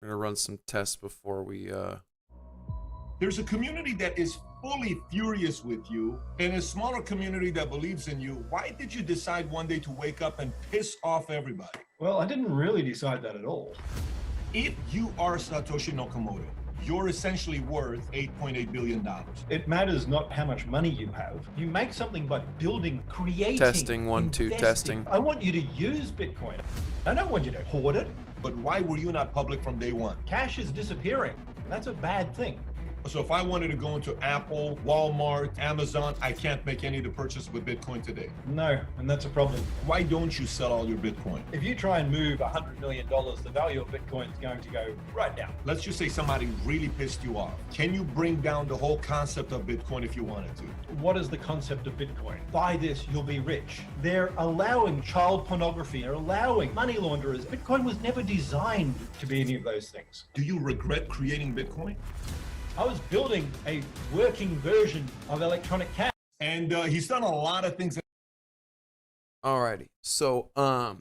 We're gonna run some tests before we There's a community that is fully furious with you and a smaller community that believes in you. Why did you decide one day to wake up and piss off everybody? Well, I didn't really decide that at all. If you are Satoshi Nakamoto, you're essentially worth $8.8 billion. It matters not how much money you have. You make something by building, creating, testing 1 2 investing. testing. I want you to use Bitcoin. I don't want you to hoard it. But why were you not public from day one? Cash is disappearing. That's a bad thing. So if I wanted to go into Apple, Walmart, Amazon, I can't make any of the purchase with Bitcoin today. No, and that's a problem. Why don't you sell all your Bitcoin? If you try and move $100 million, the value of Bitcoin is going to go right down. Let's just say somebody really pissed you off. Can you bring down the whole concept of Bitcoin if you wanted to? What is the concept of Bitcoin? Buy this, you'll be rich. They're allowing child pornography. They're allowing money launderers. Bitcoin was never designed to be any of those things. Do you regret creating Bitcoin? I was building a working version of electronic cash. And he's done a lot of things. Alrighty, so I'm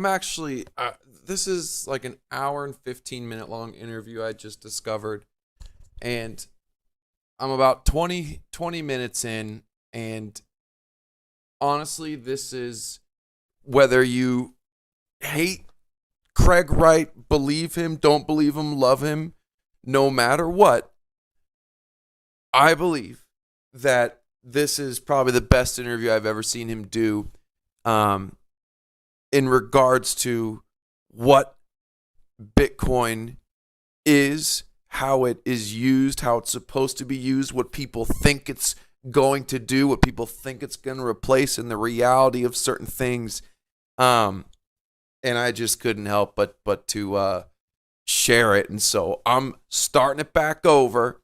actually this is like an hour and 15-minute long interview I just discovered, and I'm about 20 minutes in, and honestly, this is, whether you hate Craig Wright, believe him, don't believe him, love him, no matter what, I believe that this is probably the best interview I've ever seen him do in regards to what Bitcoin is, how it is used, how it's supposed to be used, what people think it's going to do, what people think it's going to replace, and the reality of certain things. And I just couldn't help but to share it. And so I'm starting it back over.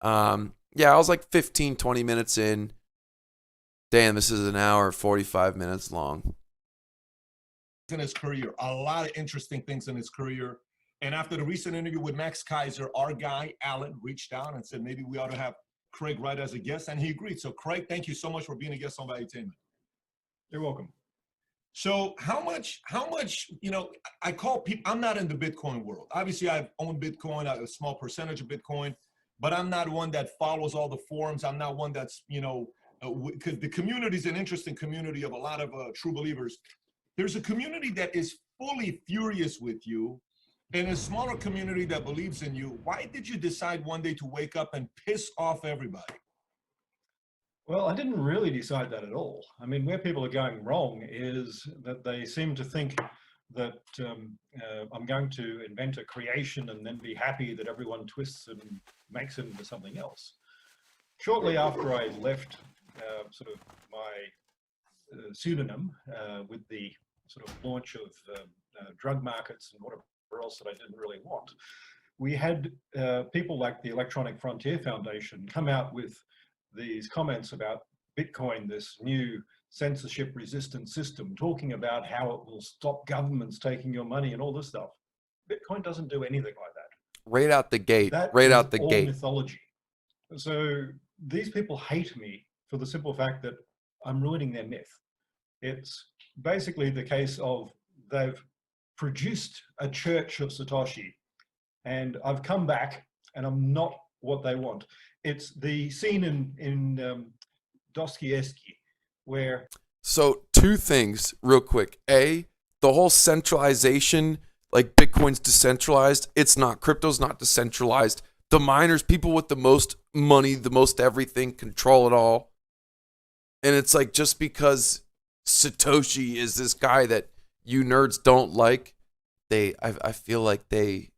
Yeah, I was like 15, 20 minutes in. Damn, this is an hour, 45 minutes long. In his career, a lot of interesting things in his career. And after the recent interview with Max Kaiser, our guy, Alan, reached out and said, maybe we ought to have Craig Wright as a guest. And he agreed. So Craig, thank you so much for being a guest on Valuetainment. You're welcome. So how much, I call people, I'm not in the Bitcoin world. Obviously I've owned Bitcoin, a small percentage of Bitcoin, but I'm not one that follows all the forums. I'm not one that's, because the community is an interesting community of a lot of true believers. There's a community that is fully furious with you and a smaller community that believes in you. Why did you decide one day to wake up and piss off everybody? Well, I didn't really decide that at all. I mean, where people are going wrong is that they seem to think that I'm going to invent a creation and then be happy that everyone twists and makes it into something else. Shortly after I left sort of my pseudonym with the sort of launch of drug markets and whatever else that I didn't really want, we had people like the Electronic Frontier Foundation come out with these comments about Bitcoin, this new censorship-resistant system, talking about how it will stop governments taking your money and all this stuff. Bitcoin doesn't do anything like that. Right out the gate. That right is out the all gate. Mythology. So these people hate me for the simple fact that I'm ruining their myth. It's basically the case of they've produced a church of Satoshi, and I've come back and I'm not what they want. It's the scene in Dostoevsky where... So 2 things real quick. A, the whole centralization, like Bitcoin's decentralized. It's not. Crypto's not decentralized. The miners, people with the most money, the most everything, control it all. And it's like, just because Satoshi is this guy that you nerds don't like, I feel like they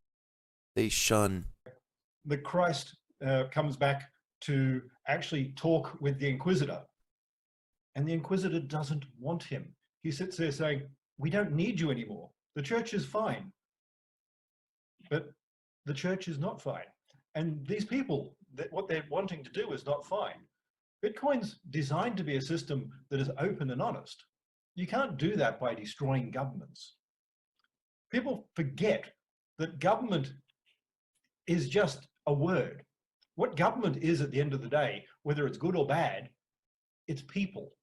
shun. The Christ comes back to actually talk with the Inquisitor, and the Inquisitor doesn't want him. He sits there saying, we don't need you anymore. The church is fine. But the church is not fine. And these people, what they're wanting to do is not fine. Bitcoin's designed to be a system that is open and honest. You can't do that by destroying governments. People forget that government is just a word. What government is at the end of the day, whether it's good or bad, it's people.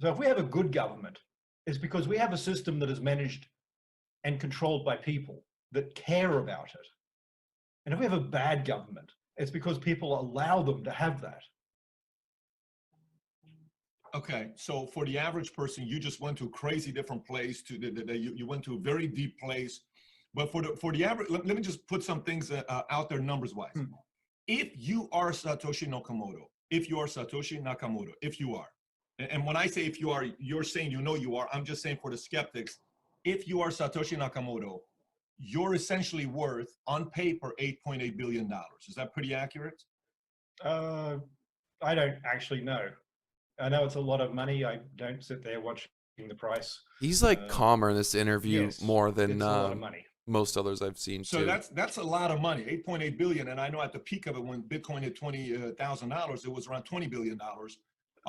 So if we have a good government, it's because we have a system that is managed and controlled by people that care about it. And if we have a bad government, it's because people allow them to have that. Okay, so for the average person, you just went to a crazy different place. You went to a very deep place. But for the average, let me just put some things out there numbers wise. If you are Satoshi Nakamoto, if you are, and when I say if you are, you're saying you know you are. I'm just saying for the skeptics, if you are Satoshi Nakamoto, you're essentially worth on paper $8.8 billion. Is that pretty accurate? I don't actually know. I know it's a lot of money. I don't sit there watching the price. He's like calmer in this interview yes, more than it's a lot of money. Most others I've seen. So too. that's a lot of money, 8.8 billion. And I know at the peak of it, when Bitcoin hit $20,000, it was around $20 billion.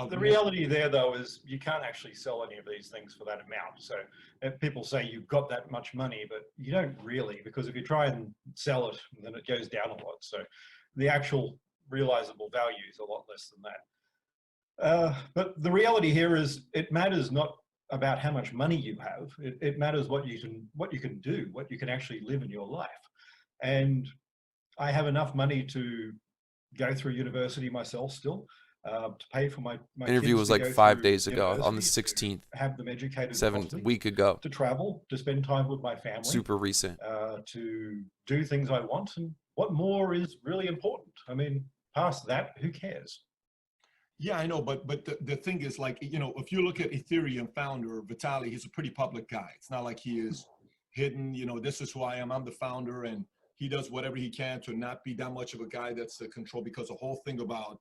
The reality there, though, is you can't actually sell any of these things for that amount. So if people say you've got that much money, but you don't really, because if you try and sell it, then it goes down a lot. So the actual realizable value is a lot less than that. But the reality here is it matters not about how much money you have. It matters what you can do, what you can actually live in your life. And I have enough money to go through university myself still, to pay for my interview kids was to like go 5 through days ago on the university, 16th, have them educated 7th, properly, week ago. to travel, to spend time with my family, Super recent. to do things I want. And what more is really important? I mean, past that, who cares? Yeah, I know, but the thing is, like, you know, if you look at Ethereum founder Vitalik, he's a pretty public guy. It's not like he is hidden, you know, this is who I am, I'm the founder, and he does whatever he can to not be that much of a guy that's controlled, because the whole thing about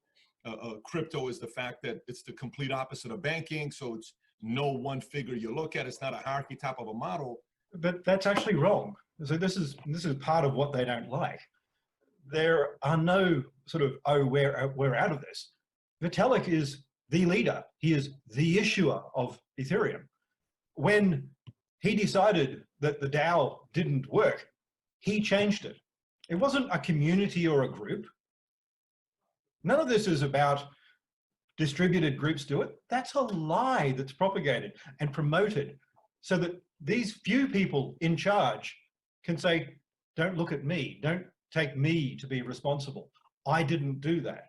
crypto is the fact that it's the complete opposite of banking. So it's no one figure you look at. It's not a hierarchy type of a model. But that's actually wrong. So this is part of what they don't like. There are no sort of, oh, we're out of this. Vitalik is the leader. He is the issuer of Ethereum. When he decided that the DAO didn't work, he changed it. It wasn't a community or a group. None of this is about distributed groups do it. That's a lie that's propagated and promoted so that these few people in charge can say, don't look at me, don't take me to be responsible. I didn't do that.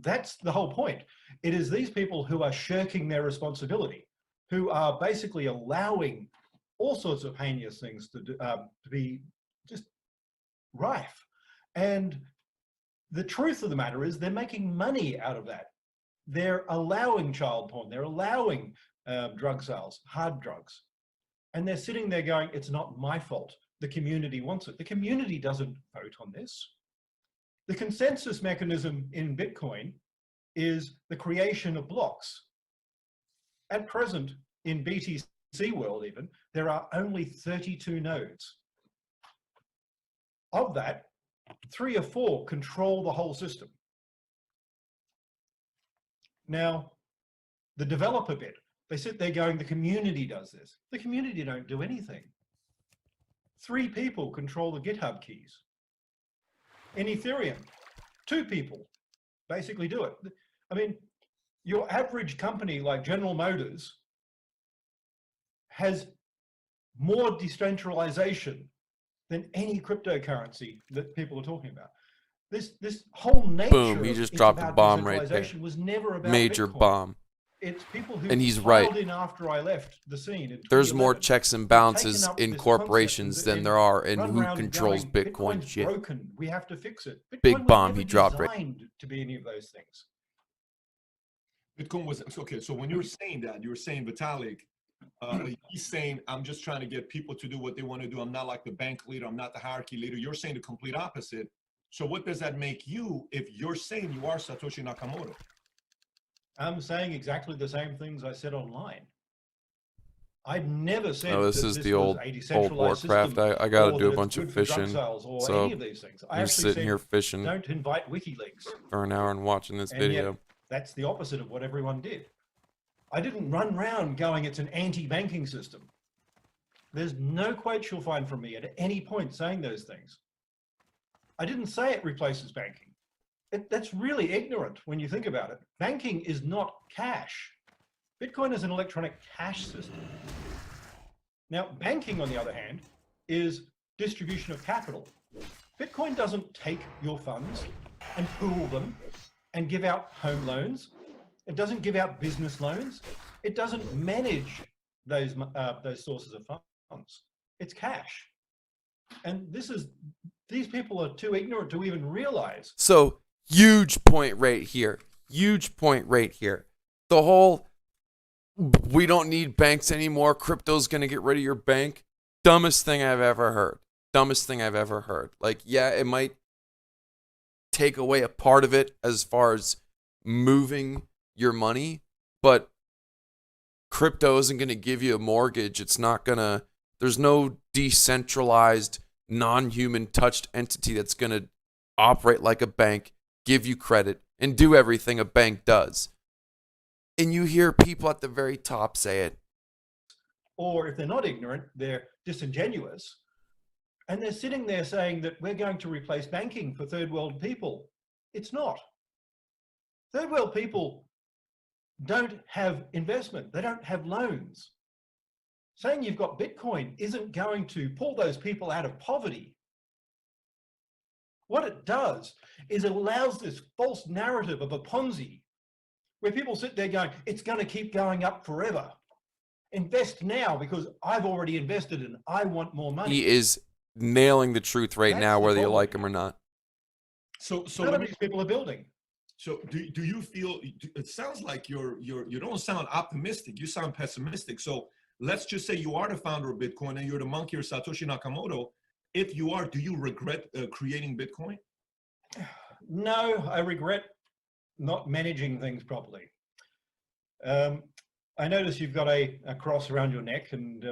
That's the whole point. It is these people who are shirking their responsibility, who are basically allowing all sorts of heinous things to be just rife. And the truth of the matter is they're making money out of that. They're allowing child porn. They're allowing drug sales, hard drugs. And they're sitting there going, it's not my fault. The community wants it. The community doesn't vote on this. The consensus mechanism in Bitcoin is the creation of blocks. At present, in BTC world even, there are only 32 nodes. Of that, 3 or 4 control the whole system. Now, the developer bit, they sit there going, the community does this. The community don't do anything. 3 people control the GitHub keys. In Ethereum, 2 people basically do it. I mean, your average company like General Motors has more decentralization than any cryptocurrency that people are talking about. This whole nature Boom, he just dropped a bomb right there. was never about Major Bitcoin. bomb. It's people who And he's filed right. in after I left the scene. In There's more 2011, checks and taken balances up in this corporations concept than there are in run who around controls going, Bitcoin Bitcoin's shit. broken. We have to fix it. Bitcoin Big was bomb never he dropped right. designed to be any of those things. Bitcoin was, okay, so when you were saying that, you were saying Vitalik, he's saying, I'm just trying to get people to do what they want to do. I'm not like the bank leader. I'm not the hierarchy leader. You're saying the complete opposite. So what does that make you if you're saying you are Satoshi Nakamoto? I'm saying exactly the same things I said online. I've never said Oh, this that is this the was old a decentralized Warcraft. system, I got to or do that a it's bunch of good for drug fishing. sales or So any of these things. I I'm actually sitting said, here fishing don't invite WikiLeaks. for an hour and watching this And video. yet, that's the opposite of what everyone did. I didn't run around going, it's an anti-banking system. There's no quote you'll find from me at any point saying those things. I didn't say it replaces banking. That's really ignorant when you think about it. Banking is not cash. Bitcoin is an electronic cash system. Now, banking, on the other hand, is distribution of capital. Bitcoin doesn't take your funds and pool them and give out home loans. It doesn't give out business loans. It doesn't manage those sources of funds. It's cash. And these people are too ignorant to even realize. So huge point right here. Huge point right here. The whole, we don't need banks anymore. Crypto's going to get rid of your bank. Dumbest thing I've ever heard. Dumbest thing I've ever heard. Like, yeah, it might take away a part of it as far as moving your money, but crypto isn't going to give you a mortgage. It's not going to, there's no decentralized, non-human touched entity that's going to operate like a bank, give you credit, and do everything a bank does. And you hear people at the very top say it. Or if they're not ignorant, they're disingenuous. And they're sitting there saying that we're going to replace banking for third world people. It's not. Third world people don't have investment. They don't have loans. Saying you've got Bitcoin isn't going to pull those people out of poverty. What it does is it allows this false narrative of a Ponzi where people sit there going, it's going to keep going up forever. Invest now because I've already invested and I want more money. He is nailing the truth right That's now, the whether you problem. like him or not. So None of these people are building. So do you feel, it sounds like you don't sound optimistic, you sound pessimistic. So let's just say you are the founder of Bitcoin and you're the monkey or Satoshi Nakamoto. If you are, do you regret creating Bitcoin? No, I regret not managing things properly. I notice you've got a cross around your neck, and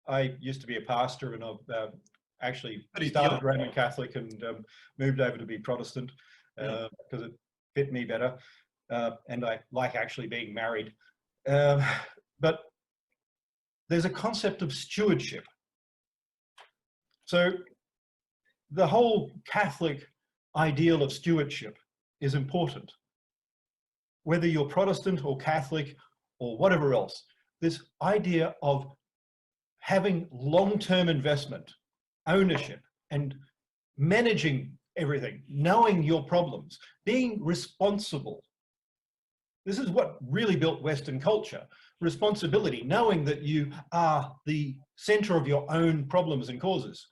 I used to be a pastor, and I've actually started Roman Catholic and moved over to be Protestant because it fit me better, and I like actually being married. But there's a concept of stewardship. So the whole Catholic ideal of stewardship is important. Whether you're Protestant or Catholic or whatever else, this idea of having long-term investment, ownership, and managing everything, knowing your problems, being responsible. This is what really built Western culture. Responsibility, knowing that you are the center of your own problems and causes.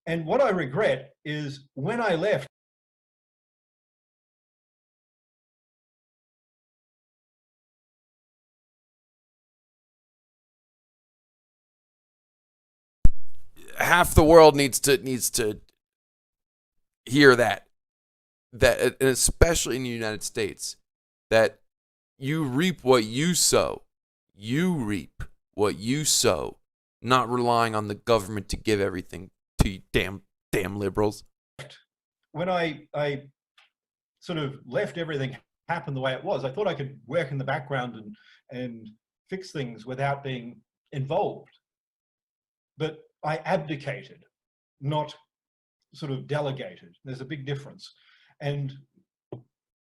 And what I regret is when I left, half the world needs to hear that, and especially in the United States, that you reap what you sow. You reap what you sow, not relying on the government to give everything to you, damn liberals. when I sort of left everything happen the way it was, I thought I could work in the background and fix things without being involved. But I abdicated, not sort of delegated. There's a big difference. And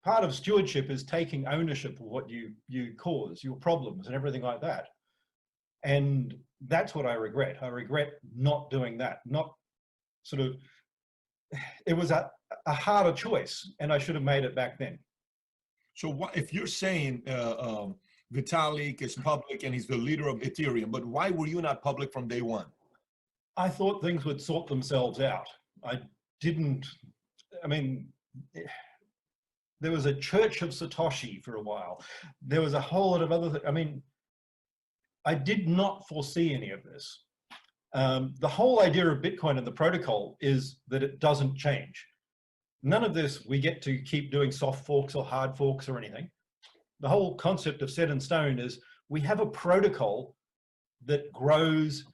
part of stewardship is taking ownership of what you cause, your problems and everything like that. And that's what I regret. I regret not doing that, not sort of, it was a harder choice and I should have made it back then. So what, if you're saying Vitalik is public and he's the leader of Ethereum, but why were you not public from day one? I thought things would sort themselves out. I mean, there was a church of Satoshi for a while. There was a whole lot of other things. I mean, I did not foresee any of this. The whole idea of Bitcoin and the protocol is that it doesn't change. None of this, we get to keep doing soft forks or hard forks or anything. The whole concept of set in stone is we have a protocol that grows,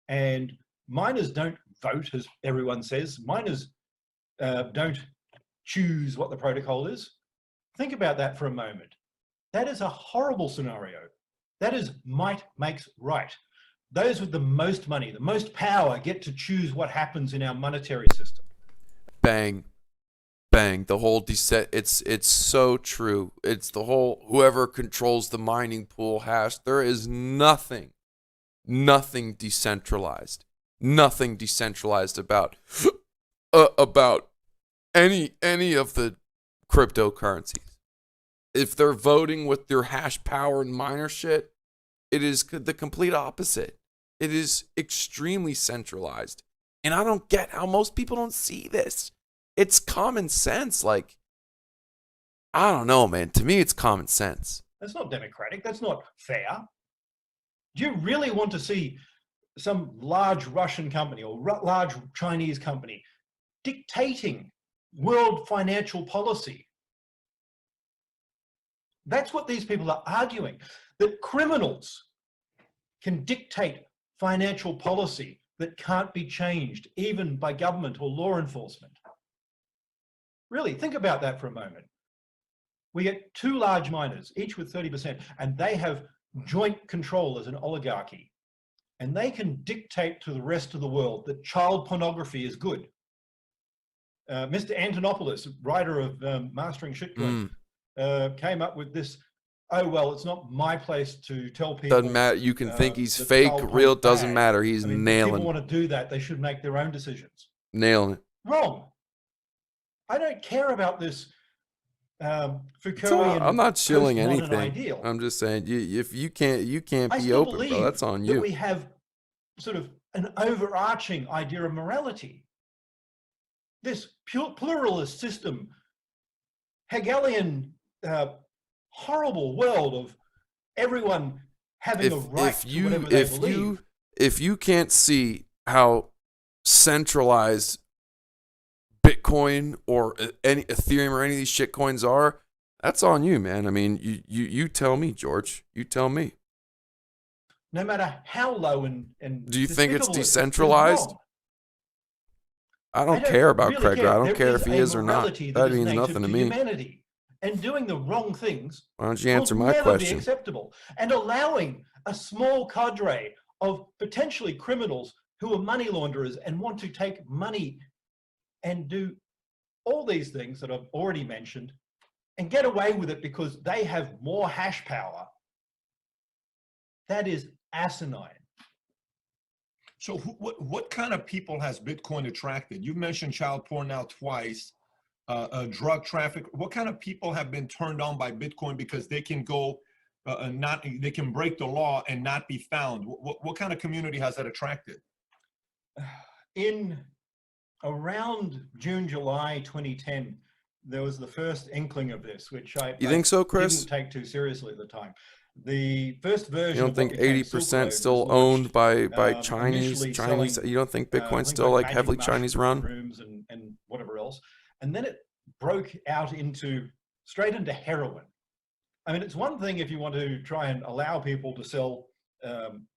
and miners don't vote, as everyone says. Miners don't choose what the protocol is. Think about that for a moment. That is a horrible scenario. That is might makes right. Those with the most money, the most power get to choose what happens in our monetary system. Bang, bang. The whole it's so true. It's the whole whoever controls the mining pool hash. There is nothing nothing decentralized. Nothing decentralized about any of the cryptocurrencies. If they're voting with their hash power and miner shit, it is the complete opposite. It is extremely centralized. And I don't get how most people don't see this. It's common sense. Like, I don't know, man. To me, it's common sense. That's not democratic. That's not fair. Do you really want to see some large Russian company or large Chinese company dictating world financial policy? That's what these people are arguing, that criminals can dictate financial policy that can't be changed even by government or law enforcement. Really, think about that for a moment. We get two large miners, each with 30%, and they have joint control as an oligarchy. And they can dictate to the rest of the world that child pornography is good. Mr. Antonopoulos, writer of Mastering Shitcoin, came up with this, oh, well, it's not my place to tell people. Doesn't matter. You can think he's fake, real, doesn't matter. He's nailing. If people want to do that, they should make their own decisions. Nailing it. Wrong. I don't care about this Foucauldian. I'm not shilling anything. Ideal. I'm just saying, if you can't be open, bro. That's on you. We have sort of an overarching idea of morality. This pluralist system, Hegelian, horrible world of everyone having a right to whatever they believe. If you can't see how centralized Bitcoin or any Ethereum or any of these shit coins are, that's on you, man. I mean, you tell me, George. You tell me. No matter how low and do you think it's decentralized? I don't care about really Craig. I don't care if he is or not. That means nothing to me. Humanity. And doing the wrong things. Why don't you answer my question? Be acceptable. And allowing a small cadre of potentially criminals who are money launderers and want to take money and do all these things that I've already mentioned and get away with it because they have more hash power. That is asinine. So what kind of people has Bitcoin attracted? You've mentioned child porn now twice, drug traffic. What kind of people have been turned on by Bitcoin because they can go they can break the law and not be found? What kind of community has that attracted? In around June, July 2010, there was the first inkling of this, which I think so, Chris? Didn't take too seriously at the time. The first version. You don't think 80% still owned by Chinese? You don't think Bitcoin's still like heavily Chinese run? Rooms and whatever else, and then it broke out straight into heroin. I mean, it's one thing if you want to try and allow people to sell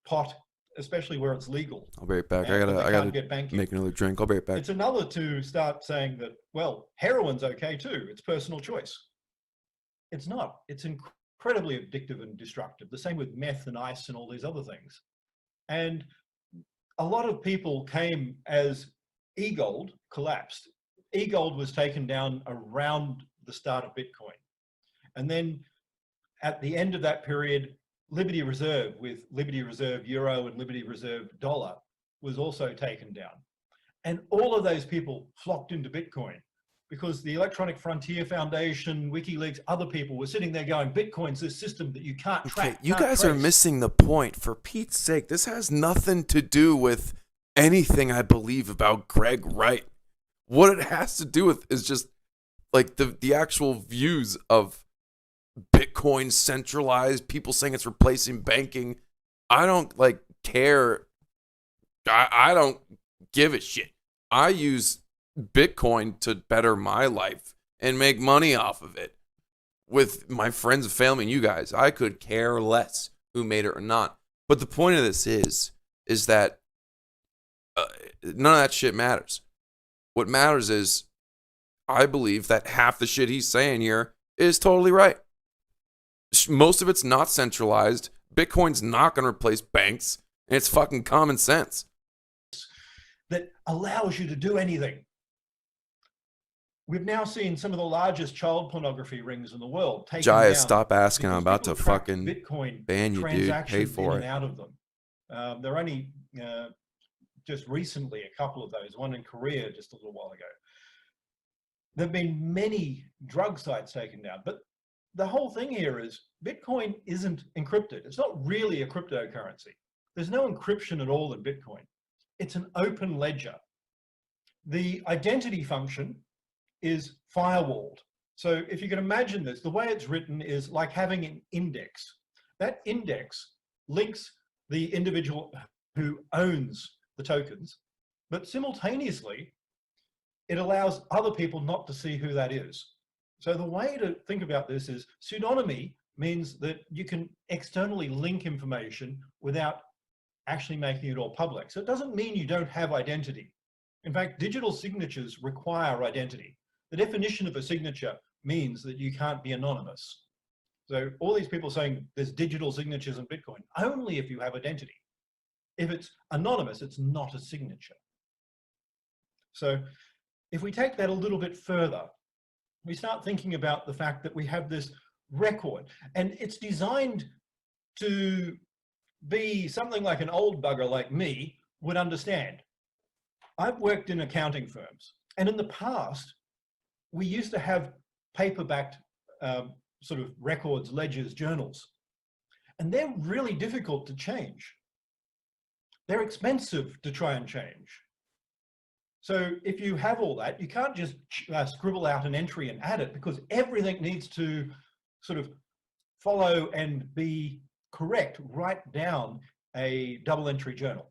pot, especially where it's legal. I'll be right back. I gotta make another drink. I'll be right back. It's another to start saying that, well, heroin's okay too. It's personal choice. It's not. It's incredibly addictive and destructive. The same with meth and ice and all these other things. And a lot of people came as e-gold collapsed. E-gold was taken down around the start of Bitcoin. And then at the end of that period, Liberty Reserve with Liberty Reserve Euro and Liberty Reserve Dollar was also taken down. And all of those people flocked into Bitcoin because the Electronic Frontier Foundation, WikiLeaks, other people were sitting there going, Bitcoin's this system that you can't track. Okay, you guys are missing the point. For Pete's sake, this has nothing to do with anything I believe about Greg Wright. What it has to do with is just like the actual views of Bitcoin centralized, people saying it's replacing banking. I don't care. I don't give a shit. I use Bitcoin to better my life and make money off of it with my friends and family and you guys. I could care less who made it or not. But the point of this is that none of that shit matters. What matters is I believe that half the shit he's saying here is totally right. Most of it's not centralized. Bitcoin's not going to replace banks, and it's fucking common sense. That allows you to do anything. We've now seen some of the largest child pornography rings in the world taken Jaya, down stop asking. I'm about to fucking Bitcoin ban you, dude. Pay for it. Out of them. There are only just recently a couple of those, one in Korea just a little while ago. There have been many drug sites taken down, but the whole thing here is Bitcoin isn't encrypted. It's not really a cryptocurrency. There's no encryption at all in Bitcoin. It's an open ledger. The identity function is firewalled. So if you can imagine this, the way it's written is like having an index. That index links the individual who owns the tokens, but simultaneously, it allows other people not to see who that is. So the way to think about this is pseudonymy means that you can externally link information without actually making it all public. So it doesn't mean you don't have identity. In fact, digital signatures require identity. The definition of a signature means that you can't be anonymous. So all these people saying there's digital signatures in Bitcoin, only if you have identity. If it's anonymous, it's not a signature. So if we take that a little bit further, we start thinking about the fact that we have this record, and it's designed to be something like an old bugger like me would understand. I've worked in accounting firms, and in the past, we used to have paper-backed sort of records, ledgers, journals, and they're really difficult to change. They're expensive to try and change. So if you have all that, you can't just scribble out an entry and add it, because everything needs to sort of follow and be correct right down a double entry journal.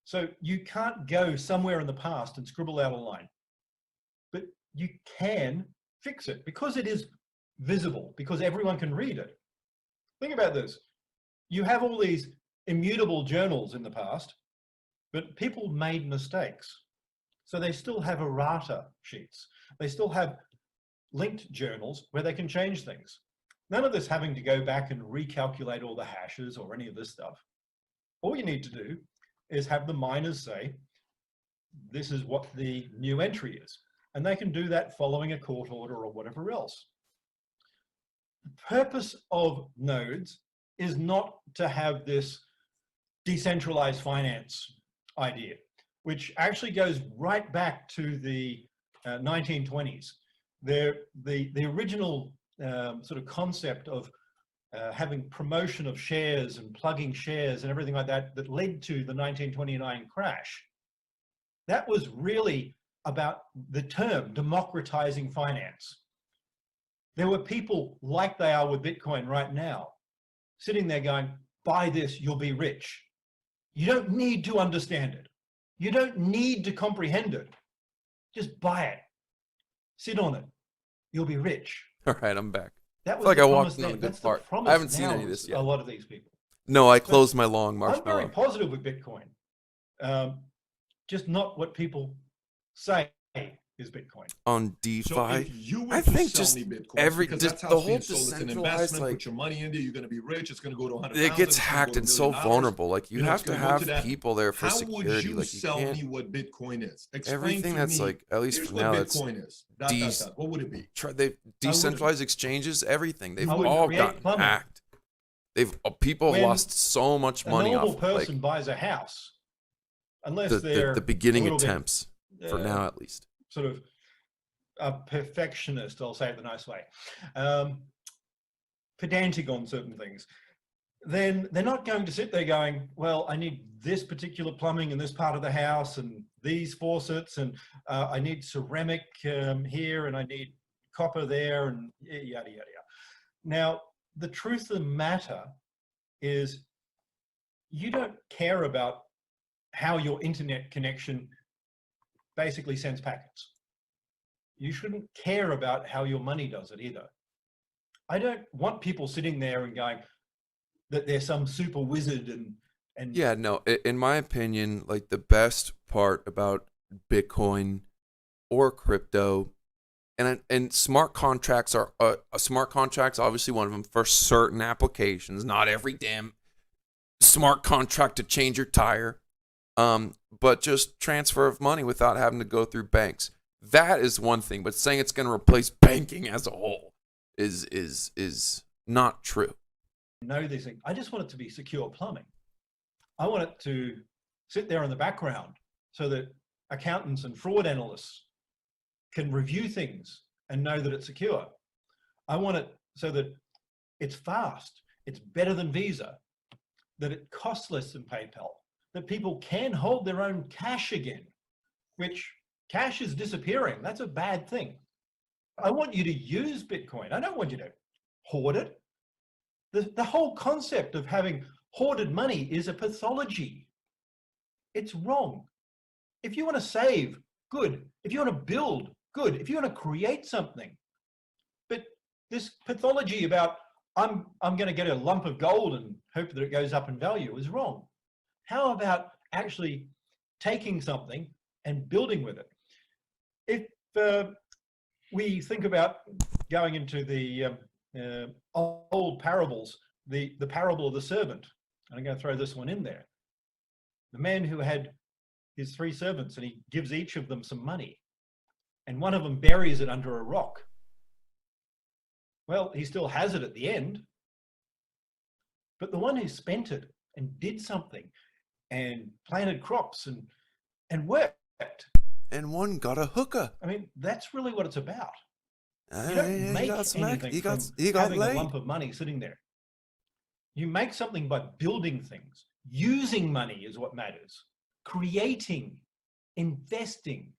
So you can't go somewhere in the past and scribble out a line, but you can fix it because it is visible, because everyone can read it. Think about this. You have all these immutable journals in the past, but people made mistakes. So they still have errata sheets. They still have linked journals where they can change things. None of this having to go back and recalculate all the hashes or any of this stuff. All you need to do is have the miners say, this is what the new entry is. And they can do that following a court order or whatever else. The purpose of nodes is not to have this decentralized finance idea, which actually goes right back to the 1920s. The original sort of concept of having promotion of shares and plugging shares and everything like that that led to the 1929 crash, that was really about the term democratizing finance. There were people like they are with Bitcoin right now, sitting there going, buy this, you'll be rich. You don't need to understand it. You don't need to comprehend it. Just buy it. Sit on it. You'll be rich. All right, I'm back. That was like the I promise walked in on a then. good That's the part. promise I haven't seen now any of this yet. a lot of these people. No, I So closed my long I'm marshmallow. very positive with Bitcoin. Just not what people say is Bitcoin. On DeFi, So if you were I to think sell just me Bitcoin, every because just that's how the it's whole being sold. It's an decentralized, investment. like, Put your money in there. You're going to be rich. It's going to go to 100,000. it gets it's gonna hacked go to and $1 so million. vulnerable. Like you You know, have it's to gonna go have to that. people there for How security. would you Like you sell can't. me what Bitcoin is? Explain Everything to that's me, like, at least here's for what now, it's Bitcoin is. What would it be? They've decentralized exchanges, everything. They've I would all create gotten plumbing. hacked. People have When lost so much A money normal off person like buys a house, unless the they're beginning a little bit, attempts for now at least. sort of a perfectionist, I'll say it the nice way, pedantic on certain things, then they're not going to sit there going, well, I need this particular plumbing in this part of the house and these faucets, and I need ceramic here, and I need copper there, and yada, yada, yada. Now, the truth of the matter is you don't care about how your internet connection basically sends packets. You shouldn't care about how your money does it either. I don't want people sitting there and going that they're some super wizard and Yeah, no, in my opinion, like the best part about Bitcoin or crypto and smart contracts are a smart contract's obviously one of them for certain applications. Not every damn smart contract to change your tire, but just transfer of money without having to go through banks. That is one thing, but saying it's going to replace banking as a whole is not true. know these things. I just want it to be secure plumbing. I want it to sit there in the background so that accountants and fraud analysts can review things and know that it's secure. I want it so that it's fast, it's better than Visa, that it costs less than PayPal, that people can hold their own cash again, which cash is disappearing. That's a bad thing. I want you to use Bitcoin. I don't want you to hoard it. The whole concept of having hoarded money is a pathology. It's wrong. If you want to save, good. If you want to build, good. If you want to create something. But this pathology about I'm going to get a lump of gold and hope that it goes up in value is wrong. How about actually taking something and building with it? If we think about going into the old parables, the parable of the servant, and I'm going to throw this one in there. The man who had his 3 servants, and he gives each of them some money, and one of them buries it under a rock. Well, he still has it at the end, but the one who spent it and did something and planted crops and worked, And one got a hookah. I mean, that's really what it's about. You He don't make got some anything he got from he got having a laid. lump of money sitting there. You make something by building things. Using money is what matters. Creating, investing.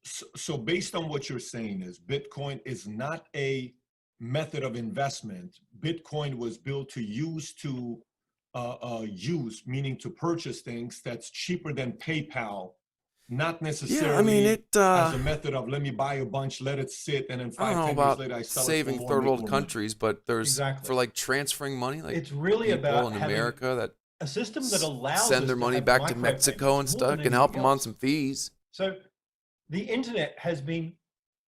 So based on what you're saying is Bitcoin is not a method of investment. Bitcoin was built to use, meaning to purchase things that's cheaper than PayPal, not necessarily Yeah, I mean as a method of let me buy a bunch, let it sit, and then I don't 5, know 10 years about later I sell saving it for more, third make world more money. countries, but there's Exactly. for like transferring money, like It's really people about in having America that a system that allows send us their to money have back to micropayments Mexico and more stuff than can help anything them on else. some fees. So the internet has been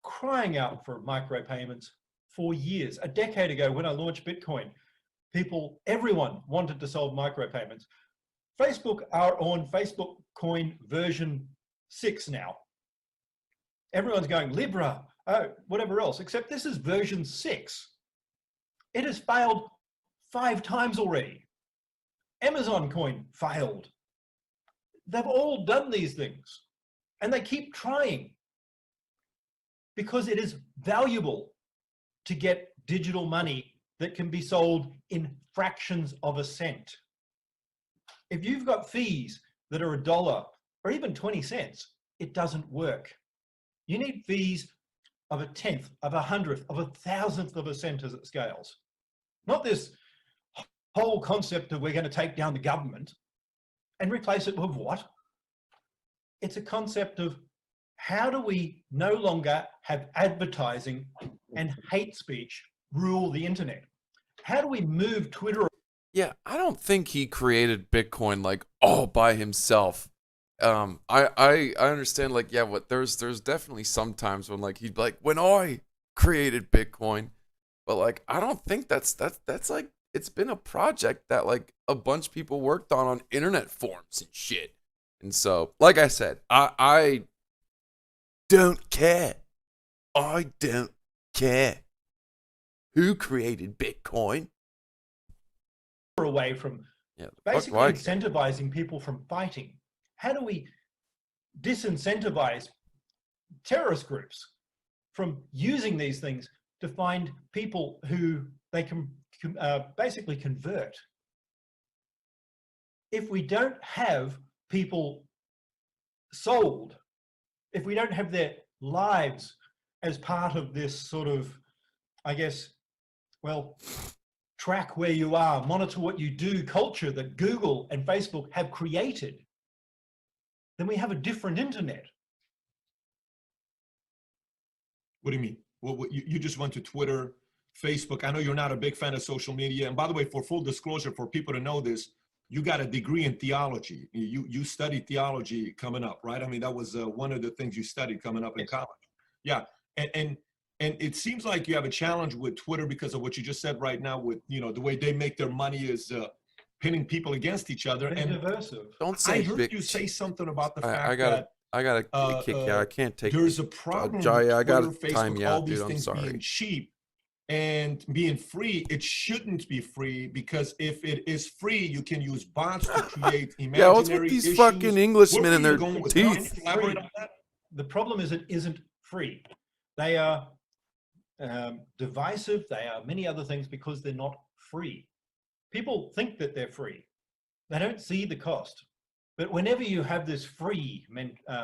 crying out for micropayments for years. A decade ago, when I launched Bitcoin, everyone wanted to solve micropayments. Facebook are on Facebook Coin version 6 now. Everyone's going Libra, whatever else, except this is version 6. It has failed 5 times already. Amazon Coin failed. They've all done these things, and they keep trying because it is valuable to get digital money that can be sold in fractions of a cent. If you've got fees that are $1 or even 20 cents, it doesn't work. You need fees of 1/10, of 100th, of 1,000th of a cent as it scales. Not this whole concept of we're going to take down the government and replace it with what? It's a concept of how do we no longer have advertising and hate speech rule the internet? How do we move Twitter? Yeah, I don't think he created Bitcoin like all by himself. I understand like yeah, what there's definitely some times when like he'd be like when I created Bitcoin, but like I don't think that's like it's been a project that like a bunch of people worked on internet forums and shit. And so, like I said, I don't care. I don't care who created Bitcoin. Away from basically incentivizing people from fighting. How do we disincentivize terrorist groups from using these things to find people who they can basically convert? If we don't have people sold, if we don't have their lives as part of this sort of, I guess, well, track where you are, monitor what you do culture that Google and Facebook have created, then we have a different internet. What do you mean? What you just went to Twitter, Facebook. I know you're not a big fan of social media. And by the way, for full disclosure, for people to know this, you got a degree in theology. You studied theology coming up, right? I mean, that was one of the things you studied coming up in college. Yeah. And it seems like you have a challenge with Twitter because of what you just said right now with, you know, the way they make their money is pitting people against each other. And don't say I heard you say something about the fact that I gotta kick you. I can't take there's a problem Jaya, with I gotta Twitter, time Facebook, you all out, these dude. I'm things sorry. being cheap. and being free, it shouldn't be free, because if it is free, you can use bots to create imaginary Yeah, what's with these issues. fucking Englishmen Where and were you their going with teeth? that? Can you elaborate on that? The problem is it isn't free. They are divisive. They are many other things because they're not free. People think that they're free. They don't see the cost. But whenever you have this free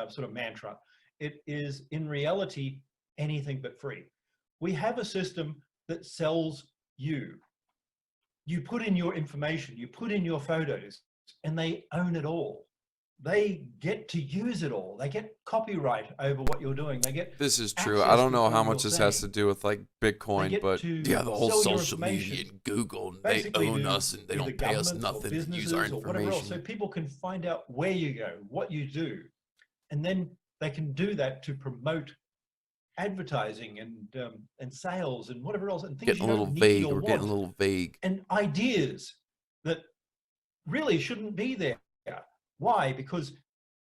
sort of mantra, it is in reality anything but free. We have a system that sells you. You put in your information, you put in your photos, and they own it all. They get to use it all. They get copyright over what you're doing. They get This is true. access I don't to know what how you're much this has to saying. do with like Bitcoin, get but to yeah, the whole sell your social media information. and Google, and Basically they own to us and they either don't pay us governments or nothing to use our businesses or whatever else, so information. people can find out where you go, what you do, and then they can do that to promote advertising and sales and whatever else, and things Getting a you little don't need vague. or We're getting a want, little vague. and ideas that really shouldn't be there. Why? Because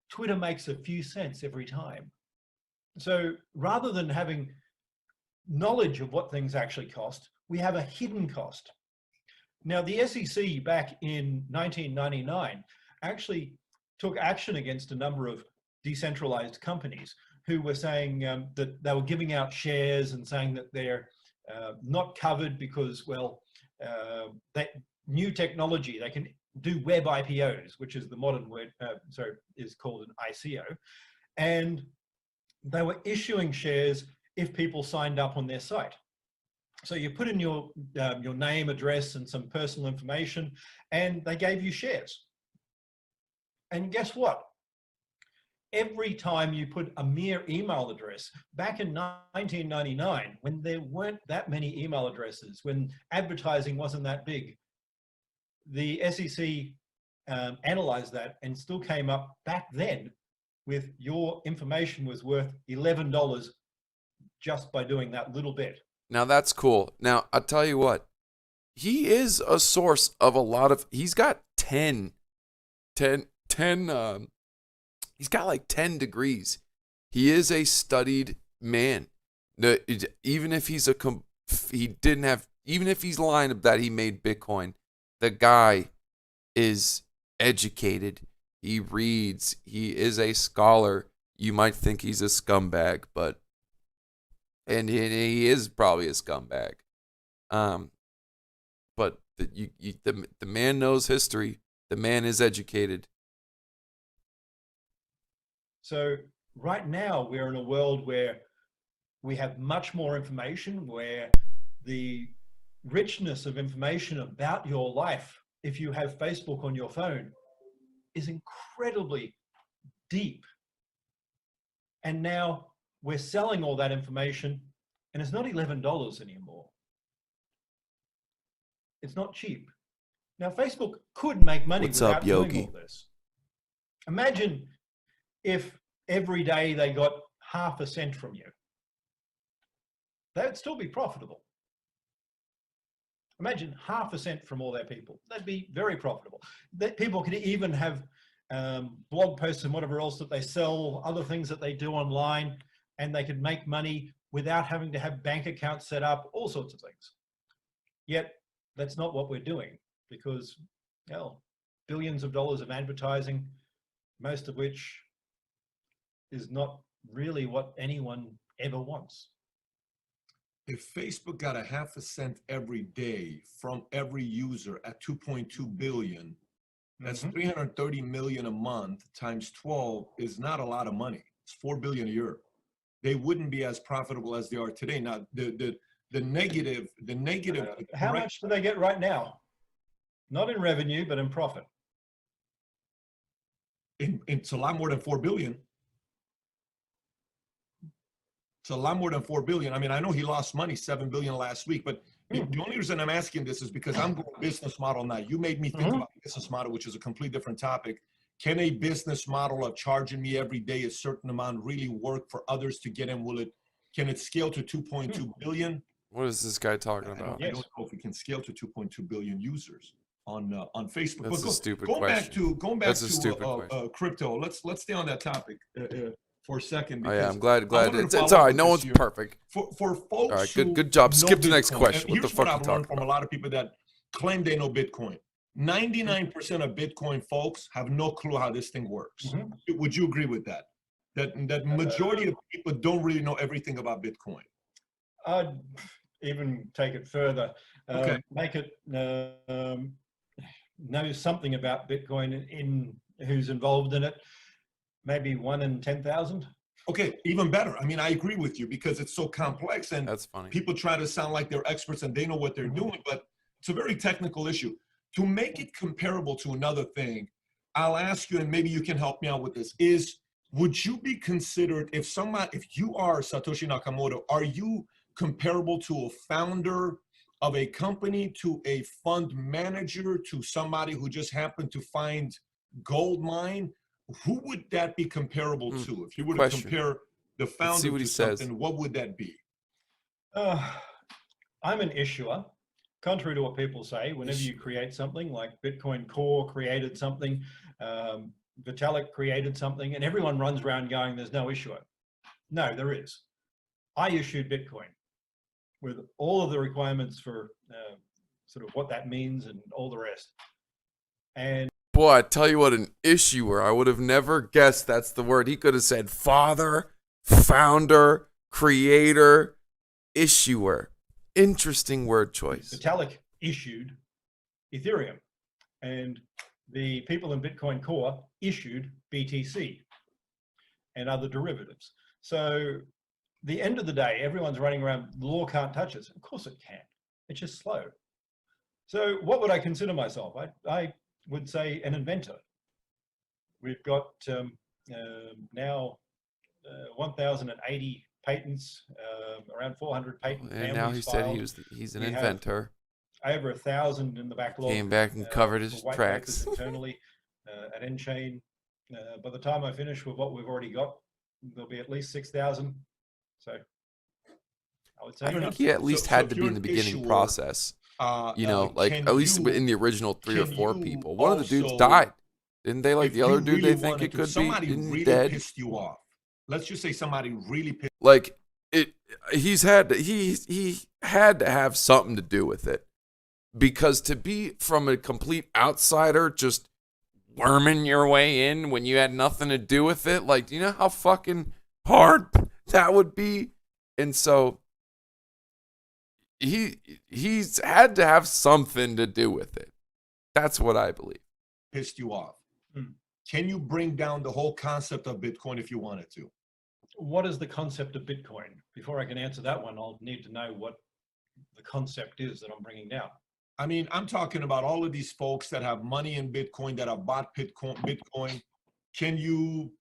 Twitter makes a few cents every time. So rather than having knowledge of what things actually cost, we have a hidden cost. Now, the SEC back in 1999 actually took action against a number of decentralized companies who were saying that they were giving out shares and saying that they're not covered because, well, that new technology, they can do web IPOs, which is the modern word, is called an ICO. And they were issuing shares if people signed up on their site. So you put in your name, address, and some personal information, and they gave you shares. And guess what? Every time you put a mere email address, back in 1999, when there weren't that many email addresses, when advertising wasn't that big, the SEC analyzed that and still came up back then with your information was worth $11 just by doing that little bit. Now that's cool. Now I'll tell you what, he is a source of a lot of, he's got 10, he's got like 10 degrees. He is a studied man. Even if he's even if he's lying that he made Bitcoin, the guy is educated. He reads. He is a scholar. You might think he's a scumbag, and he is probably a scumbag. But the man knows history. The man is educated. So right now we're in a world where we have much more information, where the richness of information about your life, if you have Facebook on your phone, is incredibly deep. And now we're selling all that information, and it's not $11 anymore. It's not cheap. Now, Facebook could make money without doing all this. Imagine if every day they got half a cent from you. That would still be profitable. Imagine half a cent from all their people. That'd be very profitable. That people could even have blog posts and whatever else that they sell, other things that they do online, and they could make money without having to have bank accounts set up, all sorts of things. Yet that's not what we're doing, because, well, billions of dollars of advertising, most of which is not really what anyone ever wants. If Facebook got a half a cent every day from every user at 2.2 billion, that's 330 million a month times 12 is not a lot of money. It's 4 billion a year. They wouldn't be as profitable as they are today. Now, the negative. How much do they get right now? Not in revenue, but in profit. It's a lot more than 4 billion. It's a lot more than 4 billion. I mean, I know he lost money, 7 billion last week, but the only reason I'm asking this is because I'm going business model now. You made me think about business model, which is a complete different topic. Can a business model of charging me every day a certain amount really work for others to get in? Can it scale to 2.2 billion? What is this guy talking about? I don't know if it can scale to 2.2 billion users on Facebook. That's a stupid going question. Back to Question. crypto. Let's stay on that topic. for a second. Oh yeah, because I'm glad. I wanted to It's follow all up right. with No this one's here. perfect. For folks All right, who good job. know Skip to the next Bitcoin, question. and What the here's fuck what you I've talking learned from a about? lot of people that claim they know Bitcoin. 99% of Bitcoin folks have no clue how this thing works. Would you agree with that? That majority of people don't really know everything about Bitcoin. I'd even take it further. Okay. Make it know something about Bitcoin in who's involved in it. Maybe 1 in 10,000. Okay, even better. I mean, I agree with you because it's so complex and That's funny. people try to sound like they're experts and they know what they're doing, but it's a very technical issue. To make it comparable to another thing, I'll ask you, and maybe you can help me out with this, is would you be considered, if you are Satoshi Nakamoto, are you comparable to a founder of a company, to a fund manager, to somebody who just happened to find gold mine? Who would that be comparable to? If you were to compare the founder to something, what would that be? I'm an issuer. Contrary to what people say, whenever you create something like Bitcoin Core created something, Vitalik created something, and everyone runs around going, there's no issuer. No, there is. I issued Bitcoin with all of the requirements for sort of what that means and all the rest. And boy, I tell you what, an issuer. I would have never guessed that's the word. He could have said father, founder, creator, issuer. Interesting word choice. Vitalik issued Ethereum, and the people in Bitcoin Core issued BTC and other derivatives. So the end of the day, everyone's running around, the law can't touch us. Of course it can. It's just slow. So what would I consider myself? I would say an inventor. We've got now 1,080 patents, around 400 patent families. And now he filed. said he's an inventor. Over 1,000 in the backlog. Came back and covered his white tracks. papers internally at Enchain. By the time I finish with what we've already got, there'll be at least 6,000. So I would say I think he at least had to be in the beginning process. You know, like at least in the original 3 or 4 people. One of the dudes died. Didn't they? Like the other dude they think it could be somebody really dead. Pissed you off. Let's just say somebody really pissed. Like he had to have something to do with it, because to be from a complete outsider just worming your way in when you had nothing to do with it, like, do you know how fucking hard that would be? And so he's had to have something to do with it. That's what I believe. Pissed you off. Can you bring down the whole concept of Bitcoin if you wanted to? What is the concept of Bitcoin? Before I can answer that one, I'll need to know what the concept is that I'm bringing down. I mean, I'm talking about all of these folks that have money in Bitcoin, that have bought Bitcoin. Can you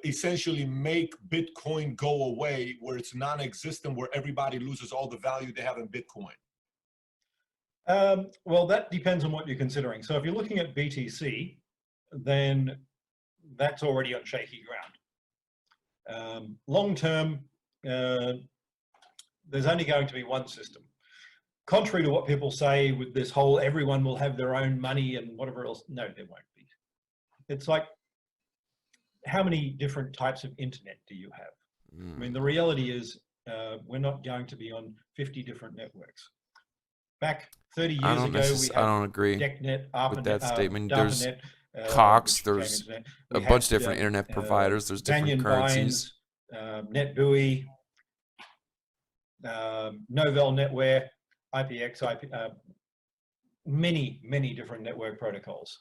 essentially make Bitcoin go away where it's non-existent, where everybody loses all the value they have in Bitcoin? Well, that depends on what you're considering. So if you're looking at BTC, then that's already on shaky ground. Long term, there's only going to be one system. Contrary to what people say with this whole everyone will have their own money and whatever else, no, there won't be. It's like, how many different types of internet do you have? I mean, the reality is we're not going to be on 50 different networks. Back 30 years ago, we had I don't agree DECnet, with that statement. There's DARPANET, Cox, there's a bunch of different internet providers, there's different currencies. NetBUI, Novell NetWare, IPX, many different network protocols.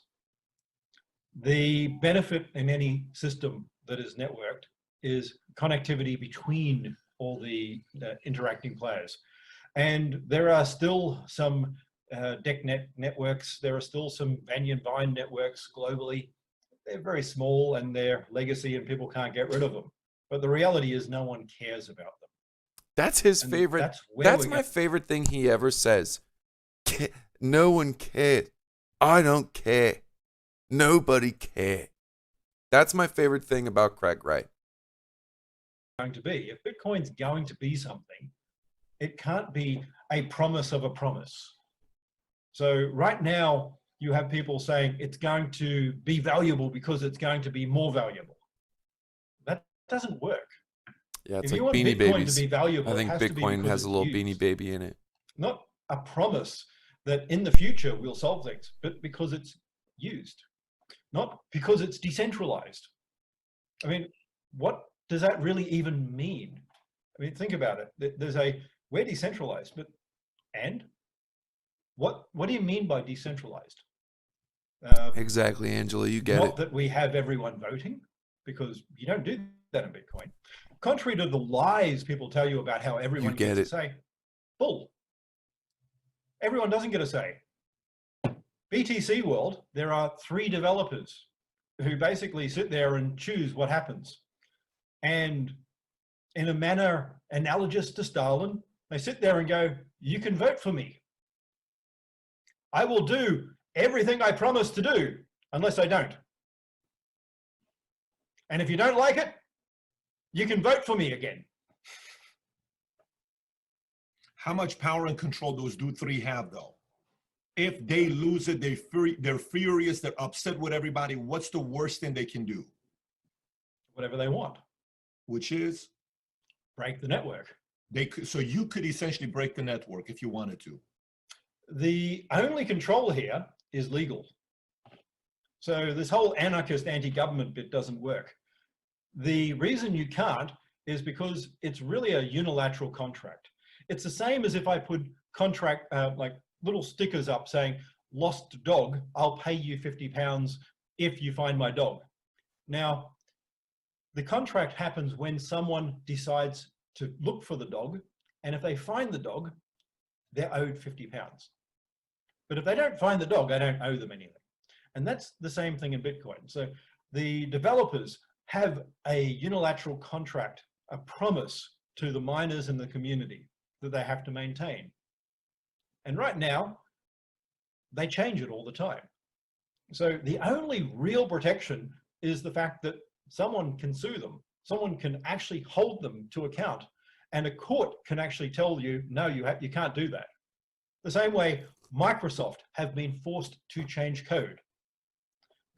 The benefit in any system that is networked is connectivity between all the interacting players. And there are still some DECnet networks, there are still some Banyan Vine networks globally. They're very small and they're legacy and people can't get rid of them. But the reality is no one cares about them. That's his favorite. That's my favorite thing he ever says. No one cares. I don't care. Nobody cares. That's my favorite thing about Craig Wright. Going to be, if Bitcoin's going to be something, it can't be a promise of a promise. So right now you have people saying it's going to be valuable because it's going to be more valuable. That's doesn't work. Yeah, it's If like you want Beanie Bitcoin Babies. to be valuable, I think it has to be Bitcoin because has a it's little used. Beanie Baby in it. Not a promise that in the future we'll solve things, but because it's used, not because it's decentralized. I mean, what does that really even mean? I mean, think about it. We're decentralized, but what do you mean by decentralized? Exactly, Angela, you get Not it. that we have everyone voting, because you don't do that in Bitcoin. Contrary to the lies people tell you about how everyone gets a say, bull. Everyone doesn't get a say. BTC world, there are 3 developers who basically sit there and choose what happens. And in a manner analogous to Stalin, they sit there and go, you can vote for me. I will do everything I promised to do, unless I don't. And if you don't like it, you can vote for me again. How much power and control those 3 have, though? If they lose it, they're furious, they're upset with everybody. What's the worst thing they can do? Whatever they want. Which is? Break the network. So you could essentially break the network if you wanted to. The only control here is legal. So this whole anarchist anti-government bit doesn't work. The reason you can't is because it's really a unilateral contract. It's the same as if I put contract, like little stickers up saying, lost dog, I'll pay you £50 if you find my dog. Now, the contract happens when someone decides to look for the dog, and if they find the dog, they're owed £50. But if they don't find the dog, I don't owe them anything. And that's the same thing in Bitcoin. So the developers have a unilateral contract, a promise to the miners in the community that they have to maintain. And right now, they change it all the time. So the only real protection is the fact that someone can sue them. Someone can actually hold them to account, and a court can actually tell you, no, you can't do that. The same way Microsoft have been forced to change code.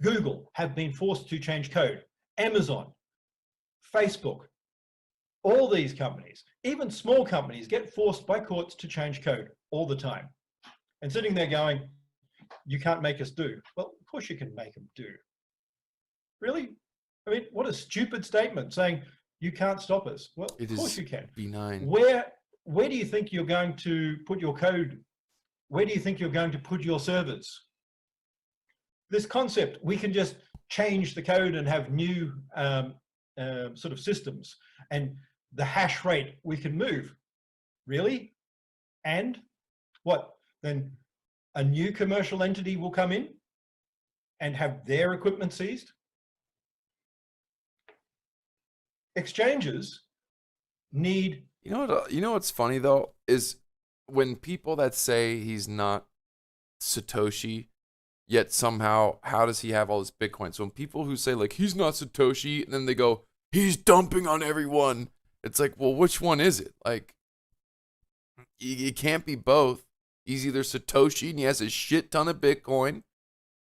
Google have been forced to change code. Amazon, Facebook, all these companies, even small companies, get forced by courts to change code all the time. And sitting there going, you can't make us do. Well, of course you can make them do. Really? I mean, what a stupid statement, saying you can't stop us. Well, of course you can. benign. Where do you think you're going to put your code? Where do you think you're going to put your servers? This concept, we can just change the code and have new sort of systems, and the hash rate we can move. Really? And what? Then a new commercial entity will come in and have their equipment seized? Exchanges need... You know what's funny though is when people that say he's not Satoshi, yet somehow how does he have all this Bitcoin? So when people who say like he's not Satoshi, and then they go he's dumping on everyone, it's like, well, which one is it? Like, it can't be both. He's either Satoshi and he has a shit ton of Bitcoin,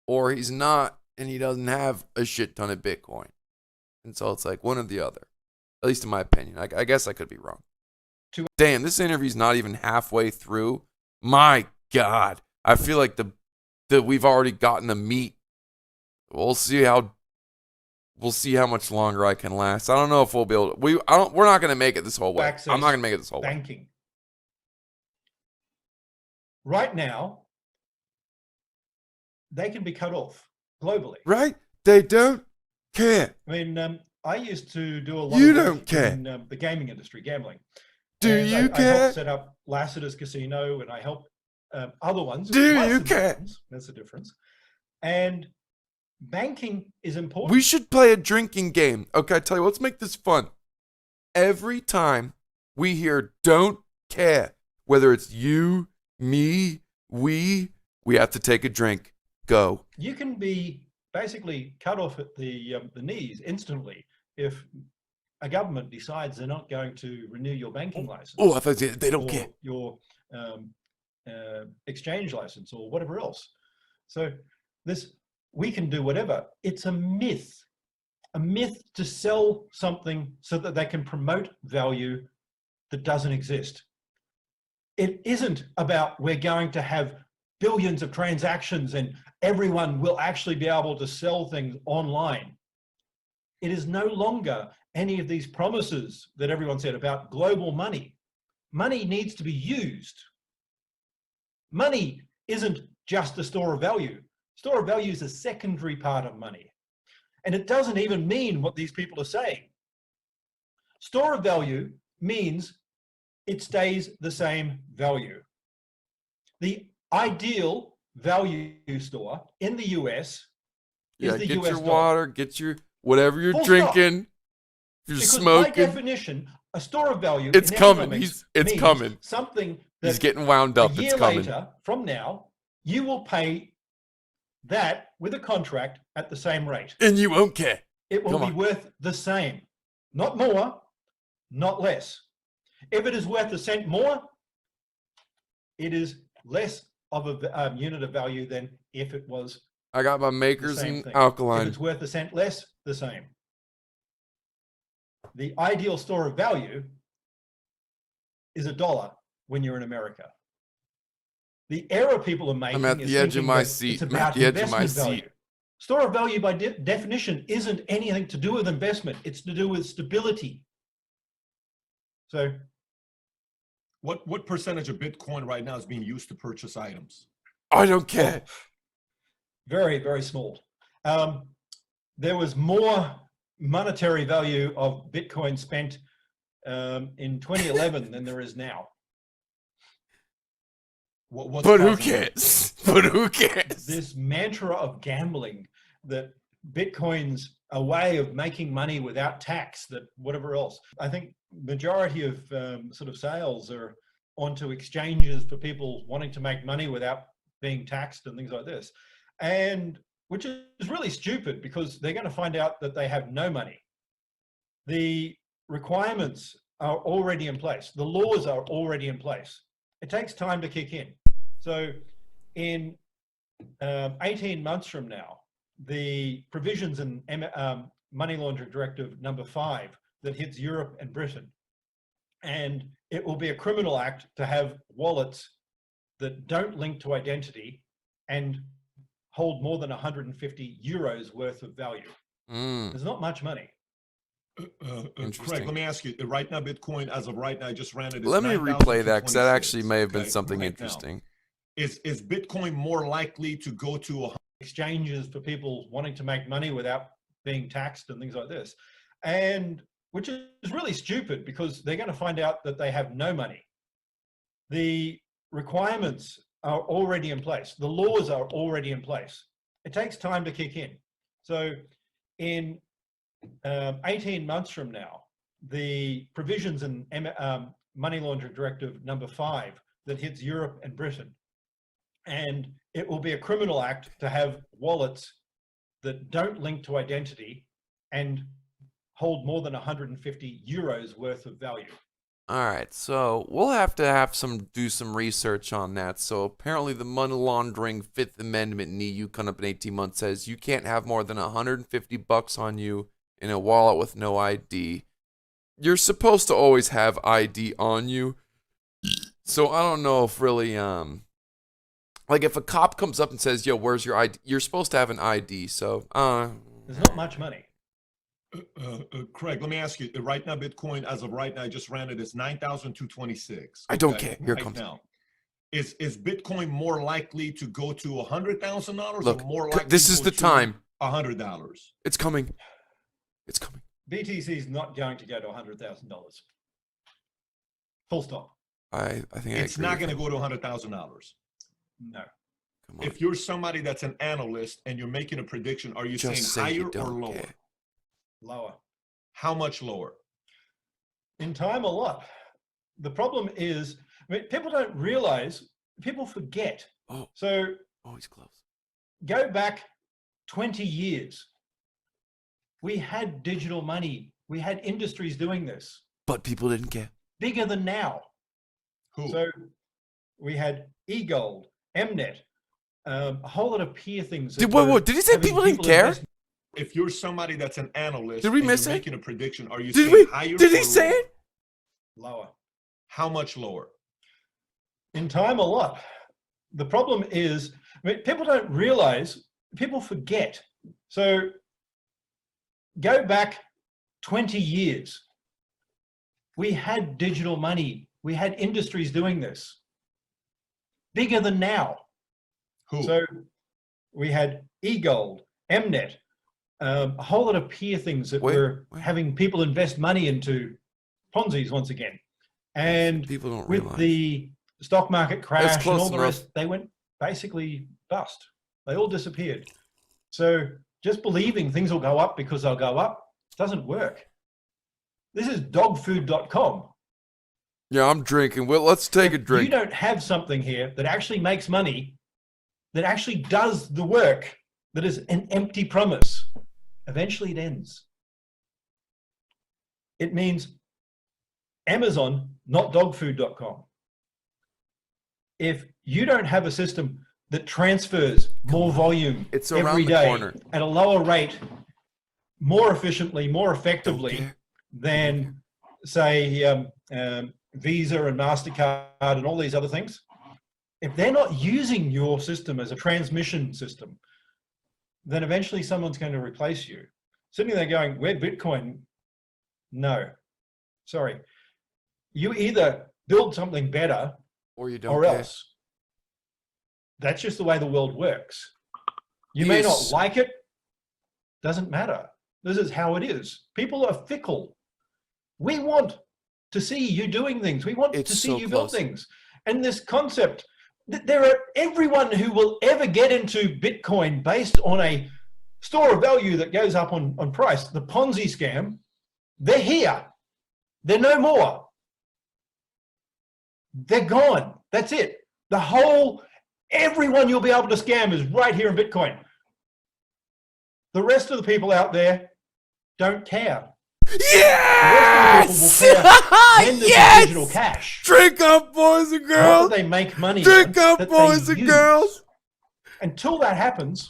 or he's not and he doesn't have a shit ton of Bitcoin. And so it's like one or the other, at least in my opinion. I guess I could be wrong. Damn, this interview's not even halfway through. My God, I feel like that we've already gotten the meat. We'll see how much longer I can last. I don't know if we'll be able to. We're not going to make it this whole way. I'm not going to make it this whole way. Banking. Right now, they can be cut off globally. Right? They don't care. I mean, I used to do a lot You of work don't care. in the gaming industry, gambling. Do And you I care? helped set up Lassiter's Casino, and I helped other ones. Do Lots you of care? difference. That's the difference. And banking is important. We should play a drinking game. Okay, I tell you, let's make this fun. Every time we hear "don't care," whether it's you, me, we have to take a drink. Go. You can be basically cut off at the knees instantly if a government decides they're not going to renew your banking license. Oh, I thought they don't care. Your exchange license or whatever else. So we can do whatever. It's a myth. a myth to sell something so that they can promote value that doesn't exist. It isn't about we're going to have billions of transactions and everyone will actually be able to sell things online. It is no longer any of these promises that everyone said about global money. Money needs to be used. Money isn't just a store of value. Store of value is a secondary part of money. And it doesn't even mean what these people are saying. Store of value means it stays the same value. The ideal value store in the US is the get US your dollar. water, get your whatever you're Full drinking. stop. You're Because smoking. by definition, a store of value It's in coming. economics It's means coming. something that He's getting wound up. a year It's coming. later from now, you will pay that with a contract at the same rate. And you won't care. It will Come be on. worth the same, not more, not less. If it is worth a cent more, it is less of a unit of value than if it was I got my the makers same and thing. If alkaline. it's worth a cent less, the same. The ideal store of value is $1 when you're in America. The error people are making I'm at is the edge of thinking my that seat. it's I'm about at the edge of my investment value. seat. Store of value by definition isn't anything to do with investment. It's to do with stability. So What percentage of Bitcoin right now is being used to purchase items? I don't care. very, very small. There was more monetary value of Bitcoin spent in 2011 than there is now. What's But who causing that? cares? But who cares? This mantra of gambling that Bitcoin's a way of making money without tax, that whatever else. I think majority of sort of sales are onto exchanges for people wanting to make money without being taxed and things like this. And which is really stupid because they're going to find out that they have no money. The requirements are already in place. The laws are already in place. It takes time to kick in. So in 18 months from now, the provisions in Money Laundering Directive number 5 that hits Europe and Britain, and it will be a criminal act to have wallets that don't link to identity and hold more than 150 euros worth of value. There's not much money. Craig, let me ask you, right now, Bitcoin, as of right now, I just ran it. Let me replay that because that actually may have been something interesting. Is Bitcoin more likely to go to exchanges for people wanting to make money without being taxed and things like this? And which is really stupid because they're going to find out that they have no money. The requirements are already in place. The laws are already in place. It takes time to kick in. So in 18 months from now, the provisions in Money Laundering Directive number 5 that hits Europe and Britain, and it will be a criminal act to have wallets that don't link to identity and hold more than 150 euros worth of value. All right, so we'll have to do some research on that. So apparently the money laundering Fifth Amendment in EU coming up in 18 months says you can't have more than 150 bucks on you in a wallet with no ID. You're supposed to always have ID on you. So I don't know if really like if a cop comes up and says, "Yo, where's your ID?" You're supposed to have an ID. So there's not much money. Craig, let me ask you, right now, Bitcoin, as of right now, I just ran it, it's 9,226. I don't care. Here right comes. Now. Is Bitcoin more likely to go to $100,000 Look, or more likely this is the time. $100? It's coming. It's coming. BTC is not going to go to $100,000. Full stop. I think it's not going to go to $100,000. No. Come on. If you're somebody that's an analyst and you're making a prediction, are you Just saying say you higher or don't lower? care. Lower. How much lower? In time, a lot. The problem is, I mean, people don't realize, people forget. Oh. So Always close. go back 20 years. We had digital money. We had industries doing this. But people didn't care. Bigger than now. Who? So we had eGold, Mnet, a whole lot of peer things. Did he say people didn't care? if you're somebody that's an analyst, Did we and miss you're it? making a prediction, are you Did saying we? higher? Did he or say lower? it? Lower. How much lower? In time, a lot. The problem is, I mean, people don't realize, people forget. So go back 20 years. We had digital money. We had industries doing this. Bigger than now. Who? So we had eGold, Mnet, a whole lot of peer things that were having people invest money into Ponzi's once again. And People don't with realize. the stock market crash and close all the enough. rest, they went basically bust. They all disappeared. So just believing things will go up because they'll go up doesn't work. This is dogfood.com. Yeah, I'm drinking. Well, let's take a If drink. you don't have something here that actually makes money, that actually does the work, that is an empty promise, eventually it ends. It means Amazon, not dogfood.com. If you don't have a system that transfers more volume It's every around the day corner. at a lower rate, more efficiently, more effectively care. than, say, Visa and MasterCard and all these other things, if they're not using your system as a transmission system, then eventually someone's going to replace you. Sitting there going, we're Bitcoin. No, sorry. You either build something better Or you don't or care. else. That's just the way the world works. You may not Yes. like it, doesn't matter. This is how it is. People are fickle. We want to see you doing things. We want It's to see so you close. build things. And this concept, there are everyone who will ever get into Bitcoin based on a store of value that goes up on price, the Ponzi scam, they're here. They're no more. They're gone. That's it. The whole, everyone you'll be able to scam is right here in Bitcoin. The rest of the people out there don't care. Yes! The rest of the people will care when there's Yes! digital cash. Drink up, boys and Not girls. that they make money. Drink on, up, that they boys and use. girls. Until that happens,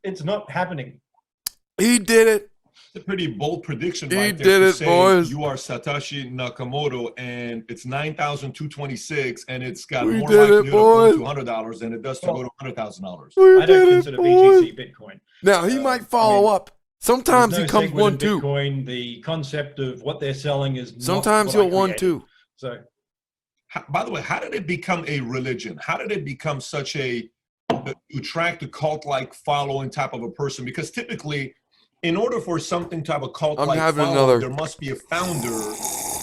it's not happening. He did it. It's a pretty bold prediction He right there did to it, say boys. you are Satoshi Nakamoto and it's 9,226 and it's got We more did it, likelihood of going boys. to $100 than it does to go to $100,000. We I don't did consider it, boys. BTC Bitcoin. Now, he might follow up. Sometimes There's he no comes segment in 1-2. Bitcoin, the concept of what they're selling is Sometimes not what he'll I created. 1-2. So By the way, how did it become a religion? How did it become such a, you attract a cult-like following type of a person? Because typically, in order for something to have a cult-like following, there must be a founder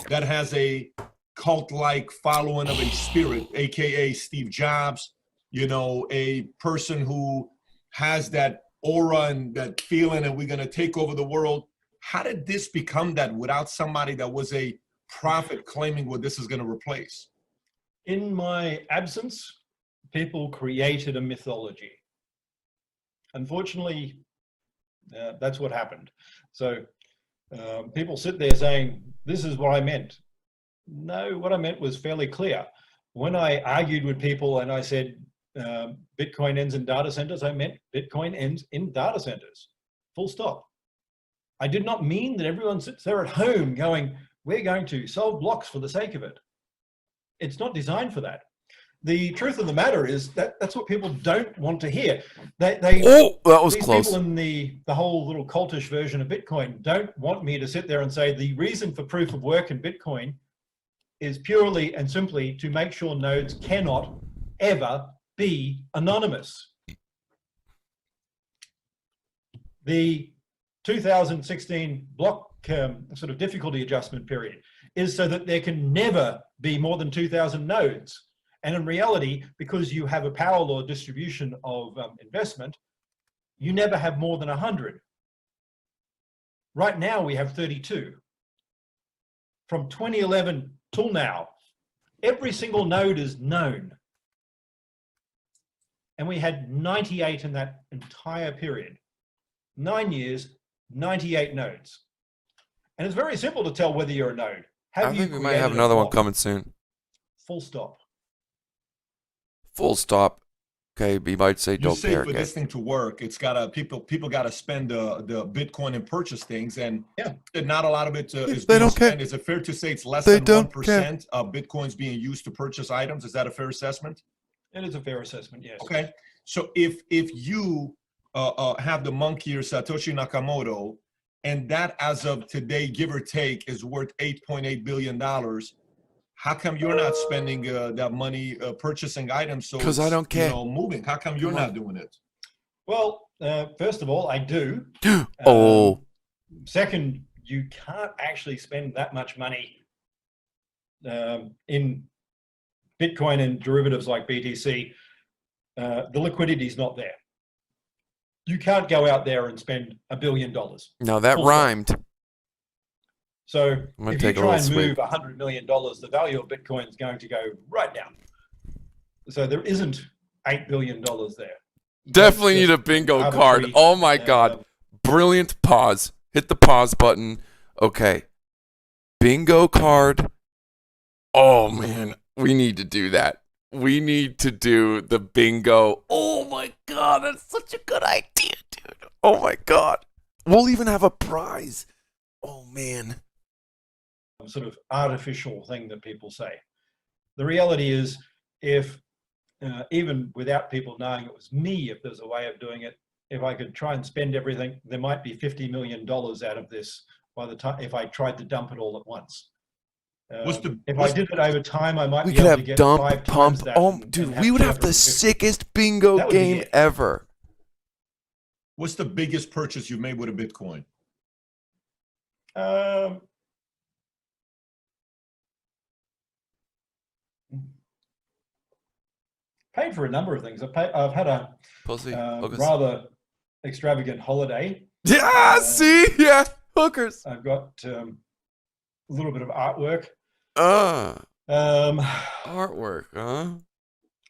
that has a cult-like following of a spirit, AKA Steve Jobs, you know, a person who has that aura and that feeling and we're going to take over the world. How did this become that without somebody that was a prophet claiming what this is going to replace? in my absence, people created a mythology. Unfortunately, that's what happened. So people sit there saying, this is what I meant. No, what I meant was fairly clear. When I argued with people and I said, Bitcoin ends in data centers, I meant Bitcoin ends in data centers, full stop. I did not mean that everyone sits there at home going, we're going to solve blocks for the sake of it. It's not designed for that. The truth of the matter is that that's what people don't want to hear. Oh, that was these close. People in the whole little cultish version of Bitcoin don't want me to sit there and say the reason for proof of work in Bitcoin is purely and simply to make sure nodes cannot ever be anonymous. The 2016 block sort of difficulty adjustment period is so that there can never be more than 2,000 nodes. And in reality, because you have a power law distribution of investment, you never have more than 100. Right now, we have 32. From 2011 till now, every single node is known. And we had 98 in that entire period. 9 years, 98 nodes. And it's very simple to tell whether you're a node. I think we might have another one coming soon. Full stop. Full stop. Okay, you might say You don't say care for again. this thing to work, it's gotta people gotta spend the Bitcoin and purchase things, and Yeah. not a lot of it is They being don't care. spent. Is it fair to say it's less They than don't 1% of Bitcoins being used to purchase items? Is that a fair assessment? It is a fair assessment, yes. Okay, so if you have the monkey or Satoshi Nakamoto, and that as of today, give or take, is worth $8.8 billion, how come you're not spending that money purchasing items? So 'Cause I it's, don't care. you know, moving. How come you're not doing it? Well, first of all, I do. Oh, Second, you can't actually spend that much money in Bitcoin and derivatives like BTC. The liquidity is not there. You can't go out there and spend $1 billion. now that Full stop. rhymed. So gonna if you take a try little and move swig. $100 million, the value of Bitcoin is going to go right down. So there isn't $8 billion there. Definitely That's need a just bingo card. arbitrary, Oh my God. Brilliant pause. Hit the pause button. Okay. Bingo card. Oh man, we need to do that. We need to do the bingo. Oh my God, that's such a good idea, dude. Oh my God. We'll even have a prize. Oh man. sort of artificial thing that people say. The reality is, if even without people knowing it was me, if there's a way of doing it, if I could try and spend everything, there might be $50 million out of this by the time if I tried to dump it all at once. If I did it over time, I might We be could able to have get dump, 5 pump. times that. Oh, and dude, have we would have the 250. sickest bingo That would be game it. ever. What's the biggest purchase you've made with a Bitcoin? Paid for a number of things. I've had a Pussy. Hookers. rather extravagant holiday. Yeah, see? Yeah. Hookers. I've got a little bit of artwork. Artwork, huh?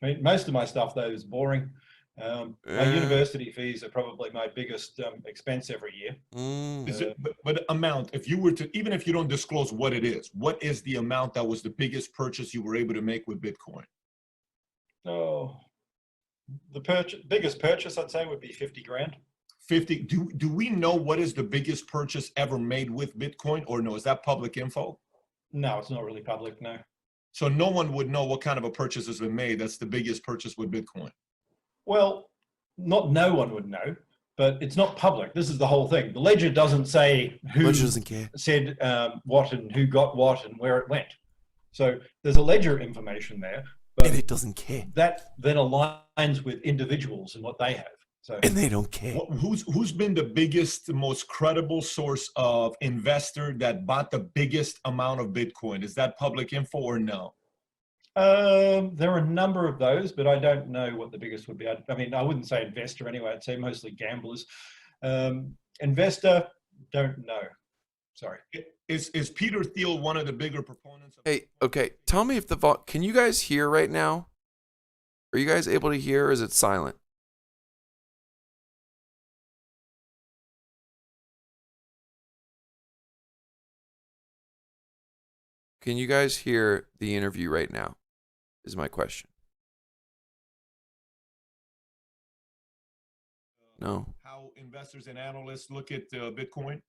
I mean, most of my stuff, though, is boring. My university fees are probably my biggest expense every year. Is it, but amount, if you were to, even if you don't disclose what it is, what is the amount that was the biggest purchase you were able to make with Bitcoin? Oh, the biggest purchase, I'd say, would be 50 grand. 50. Do we know what is the biggest purchase ever made with Bitcoin, or no? Is that public info? No, it's not really public, no. So no one would know what kind of a purchase has been made. That's the biggest purchase with Bitcoin. Well, not no one would know, but it's not public. This is the whole thing. The ledger doesn't say who Ledger doesn't care. said what and who got what and where it went. So there's a ledger information there, but And it doesn't care. that then aligns with individuals and what they have. So, And they don't care. Who's been the biggest, most credible source of investor that bought the biggest amount of Bitcoin? Is that public info or no? there are a number of those, but I don't know what the biggest would be. I mean, I wouldn't say investor anyway. I'd say mostly gamblers. Investor, don't know. Sorry. Is Peter Thiel one of the bigger proponents of Hey, okay. Tell me if can you guys hear right now? Are you guys able to hear, or is it silent? Can you guys hear the interview right now? Is my question. No. how investors and analysts look at Bitcoin?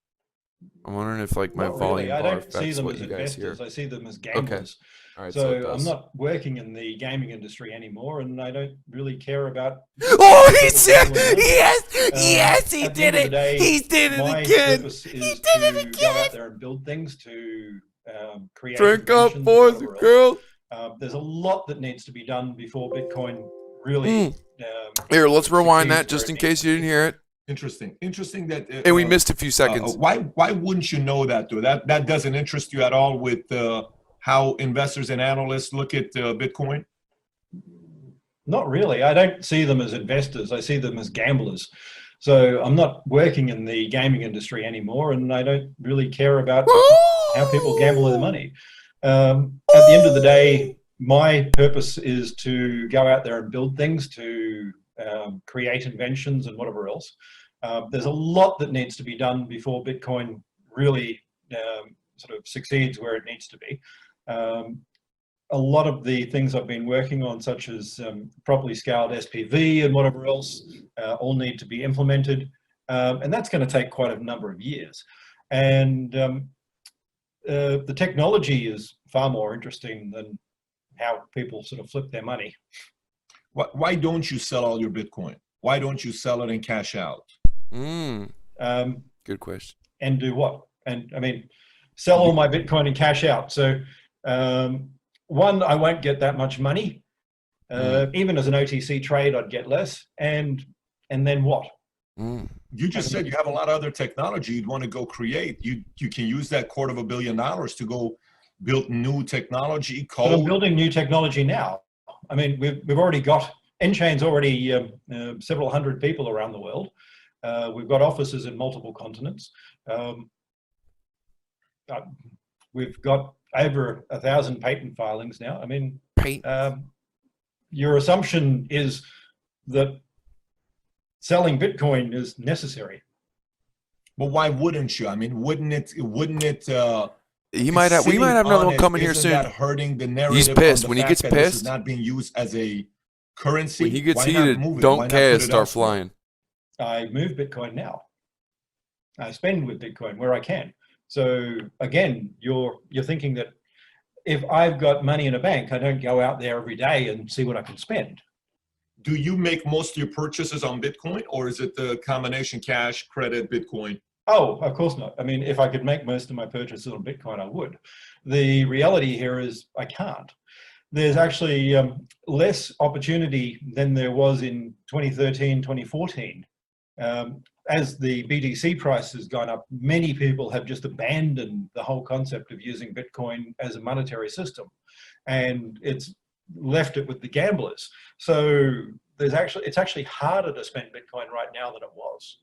I'm wondering if like my Not volume really. I bar don't see affects them what as you guys hear. investors. I see them as gamblers. All right, it So I'm does. not working in the gaming industry anymore, and I don't really care about. Oh, he said people gambling. yes, yes, he At the did end of it. the day, He did it My again. purpose He is did it to go again. out there and build things, to create. Drink up, inventions, boys and whatever else. girls. There's a lot that needs to be done before Bitcoin really. Here, let's rewind that succeeds where just it in needs case to you be. didn't hear it. Interesting that. And we missed a few seconds. Why wouldn't you know that though? That doesn't interest you at all with how investors and analysts look at Bitcoin? Not really. I don't see them as investors. I see them as gamblers. So I'm not working in the gaming industry anymore, and I don't really care about how people gamble their money. At the end of the day, my purpose is to go out there and build things, to create inventions and whatever else. There's a lot that needs to be done before Bitcoin really sort of succeeds where it needs to be. a lot of the things I've been working on, such as properly scaled SPV and whatever else, all need to be implemented. And that's going to take quite a number of years. And the technology is far more interesting than how people sort of flip their money. Why don't you sell all your Bitcoin? Why don't you sell it and cash out? Good question. And do what? And I mean, sell all my Bitcoin and cash out. So one, I won't get that much money. Even as an OTC trade, I'd get less. And then what? You just said you have a lot of other technology you'd want to go create. You can use that $250 million to go build new technology, code. But I'm building new technology now. I mean, we've already got, Enchain's already several hundred people around the world. We've got offices in multiple continents. We've got over 1,000 patent filings now. I mean, your assumption is that selling Bitcoin is necessary. Well, why wouldn't you? I mean, wouldn't it? We might have another one coming here soon. That hurting the narrative? He's pissed. When he gets pissed, this is not being used as a currency. When he gets heated, don't care, start flying. I move Bitcoin now. I spend with Bitcoin where I can. So again, you're thinking that if I've got money in a bank, I don't go out there every day and see what I can spend. Do you make most of your purchases on Bitcoin, or is it the combination cash, credit, Bitcoin? Oh, of course not. I mean, if I could make most of my purchases on Bitcoin, I would. The reality here is I can't. There's actually less opportunity than there was in 2013, 2014. As the BTC price has gone up, many people have just abandoned the whole concept of using Bitcoin as a monetary system. And it's left it with the gamblers. So it's actually harder to spend Bitcoin right now than it was.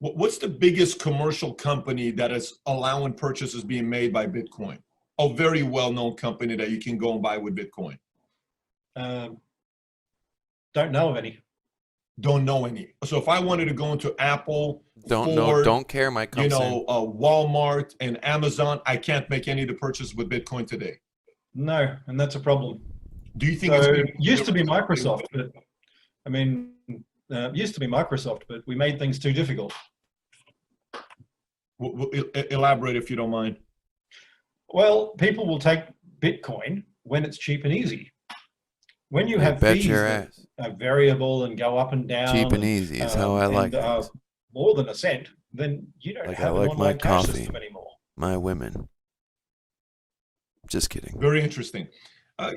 What's the biggest commercial company that is allowing purchases being made by Bitcoin? A very well-known company that you can go and buy with Bitcoin. Don't know of any. Don't know any. So if I wanted to go into Apple, don't care, Mike. Walmart and Amazon, I can't make any of the purchases with Bitcoin today. No, and that's a problem. Do you think it used to be Microsoft? But I mean, used to be Microsoft, but we made things too difficult. Elaborate if you don't mind. Well, people will take Bitcoin when it's cheap and easy. When you have fees that are variable and go up and down, cheap and easy is how I like it. More than a cent, then you don't have an online cash system anymore. My women. Just kidding. Very interesting.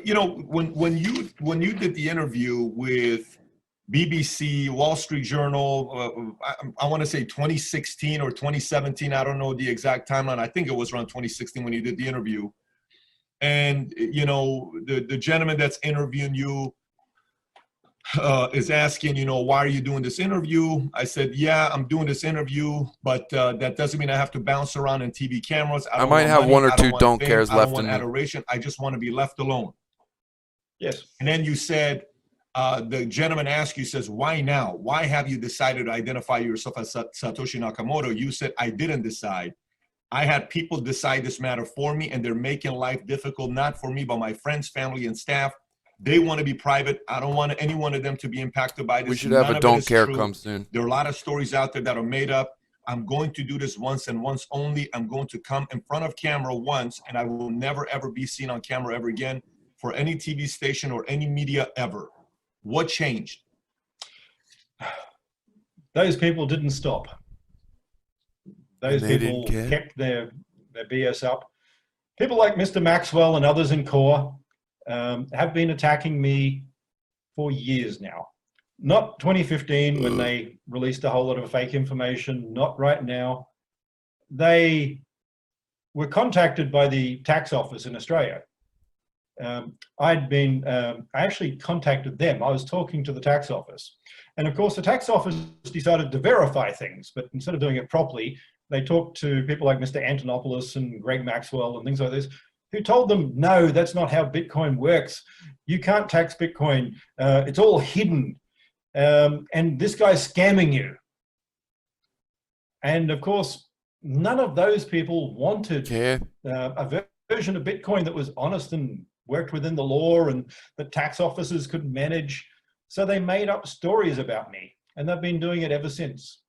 You know, when you did the interview with BBC, Wall Street Journal, I want to say 2016 or 2017. I don't know the exact timeline. I think it was around 2016 when you did the interview. And, you know, the gentleman that's interviewing you is asking, you know, why are you doing this interview? I said, yeah, I'm doing this interview, but that doesn't mean I have to bounce around in TV cameras. I might have one or two don't cares left in me. I don't want adoration. I just want to be left alone. Yes. And then you said, the gentleman asked you, says, why now? Why have you decided to identify yourself as Satoshi Nakamoto? You said, I didn't decide. I had people decide this matter for me, and they're making life difficult, not for me, but my friends, family, and staff. They want to be private. I don't want any one of them to be impacted by this. We should have a don't care come soon. There are a lot of stories out there that are made up. I'm going to do this once and once only. I'm going to come in front of camera once, and I will never, ever be seen on camera ever again for any TV station or any media ever. What changed? Those people didn't stop. Those people kept their BS up. People like Mr. Maxwell and others in core have been attacking me for years now. Not 2015 when they released a whole lot of fake information, not right now. They were contacted by the tax office in Australia. I actually contacted them. I was talking to the tax office. And of course, the tax office decided to verify things, but instead of doing it properly, they talked to people like Mr. Antonopoulos and Greg Maxwell and things like this, who told them, no, that's not how Bitcoin works. You can't tax Bitcoin. It's all hidden. And this guy's scamming you. And of course, none of those people wanted a version of Bitcoin that was honest and worked within the law and that tax officers could manage. So they made up stories about me, and they've been doing it ever since.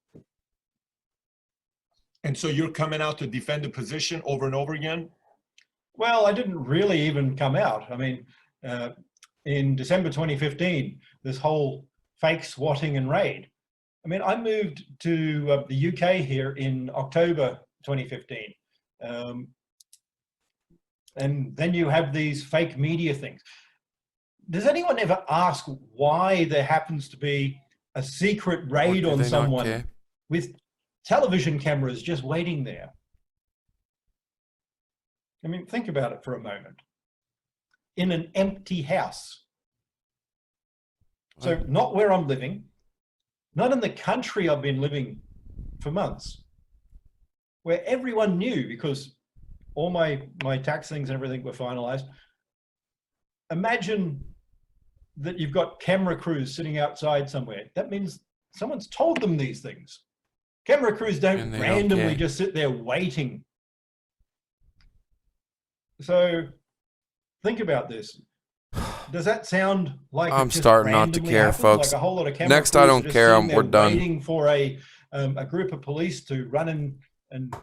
And so you're coming out to defend the position over and over again? Well, I didn't really even come out. I mean, in December 2015, this whole fake swatting and raid. I mean, I moved to the UK here in October 2015. And then you have these fake media things. Does anyone ever ask why there happens to be a secret raid on someone with television cameras just waiting there? I mean, think about it for a moment. In an empty house. So not where I'm living, not in the country I've been living for months, where everyone knew because all my tax things and everything were finalized. Imagine that you've got camera crews sitting outside somewhere. That means someone's told them these things. Camera crews don't randomly just sit there waiting. So think about this. Does that sound like I'm starting not to care, folks? Like a whole lot of Next, I don't care. We're done. Waiting for a group of police to run in and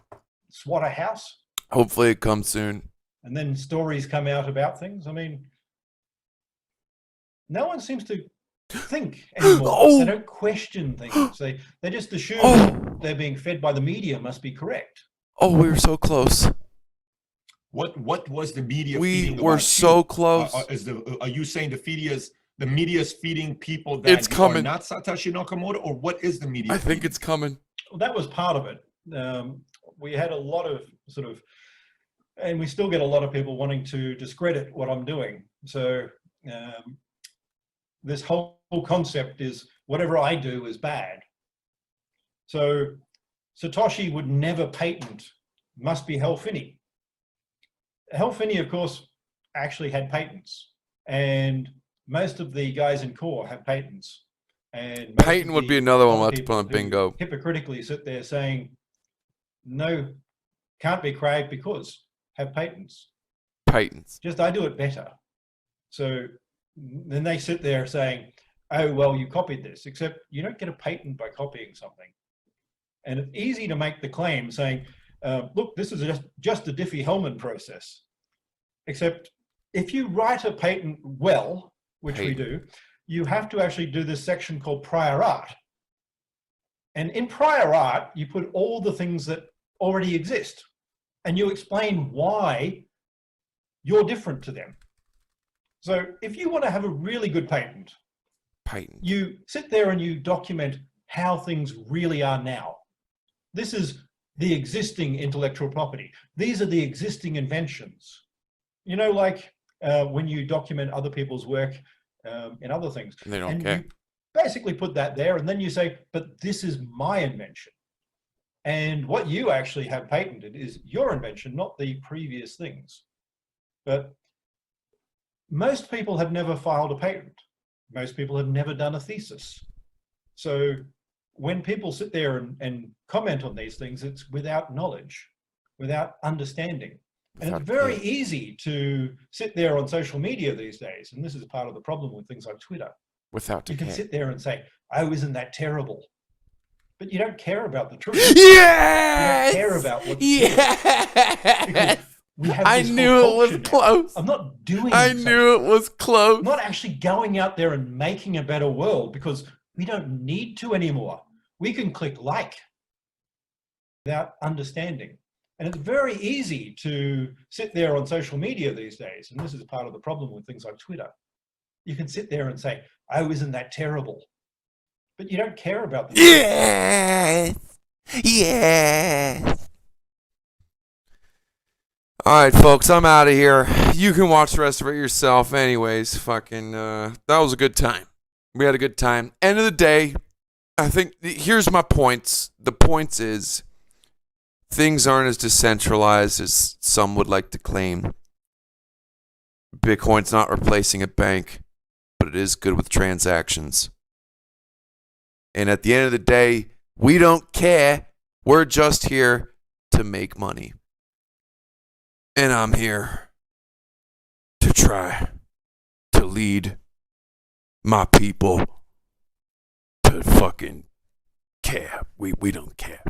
SWAT a house. Hopefully, it comes soon. And then stories come out about things. I mean, no one seems to think anymore. They don't question things. They just assume they're being fed by the media must be correct. Oh, we were so close. What was the media? We were so close. Are you saying the media is feeding people that it's coming. Are not Satoshi Nakamoto, or what is the media? I think it's coming. Well, that was part of it. We had a lot of sort of, and we still get a lot of people wanting to discredit what I'm doing. So this whole concept is whatever I do is bad. So Satoshi would never patent, must be Hal Finney. Hal Finney, of course, actually had patents, and most of the guys in core have patents. And patent would be another one we'll have to put on bingo. Hypocritically sit there saying, no, can't be Craig because have patents. Patents. Just I do it better. So then they sit there saying, oh, well, you copied this, except you don't get a patent by copying something. And it's easy to make the claim saying, look, this is just a Diffie-Hellman process. Except if you write a patent well, which we do, you have to actually do this section called prior art. And in prior art, you put all the things that already exist, and you explain why you're different to them. So if you want to have a really good patent, you sit there and you document how things really are now. This is the existing intellectual property. These are the existing inventions. You know, like when you document other people's work in other things. And they don't care. You basically put that there, and then you say, but this is my invention. And what you actually have patented is your invention, not the previous things. But most people have never filed a patent. Most people have never done a thesis. So when people sit there and comment on these things, it's without knowledge, without understanding. And it's very easy to sit there on social media these days, and this is part of the problem with things like Twitter. You can sit there and say, oh, isn't that terrible? But you don't care about the truth. Yes! You don't care about what's yes! I knew it was close. I'm not doing I knew it was close. I'm not actually going out there and making a better world because we don't need to anymore. We can click like without understanding. And it's very easy to sit there on social media these days, and this is part of the problem with things like Twitter. You can sit there and say, oh, isn't that terrible? But you don't care about the Yes! Yes! All right, folks, I'm out of here. You can watch the rest of it yourself anyways. Fucking, that was a good time. We had a good time. End of the day, I think, here's my points. The points is, things aren't as decentralized as some would like to claim. Bitcoin's not replacing a bank, but it is good with transactions. And at the end of the day, we don't care. We're just here to make money. And I'm here to try. try to lead my people to fucking care. We don't care.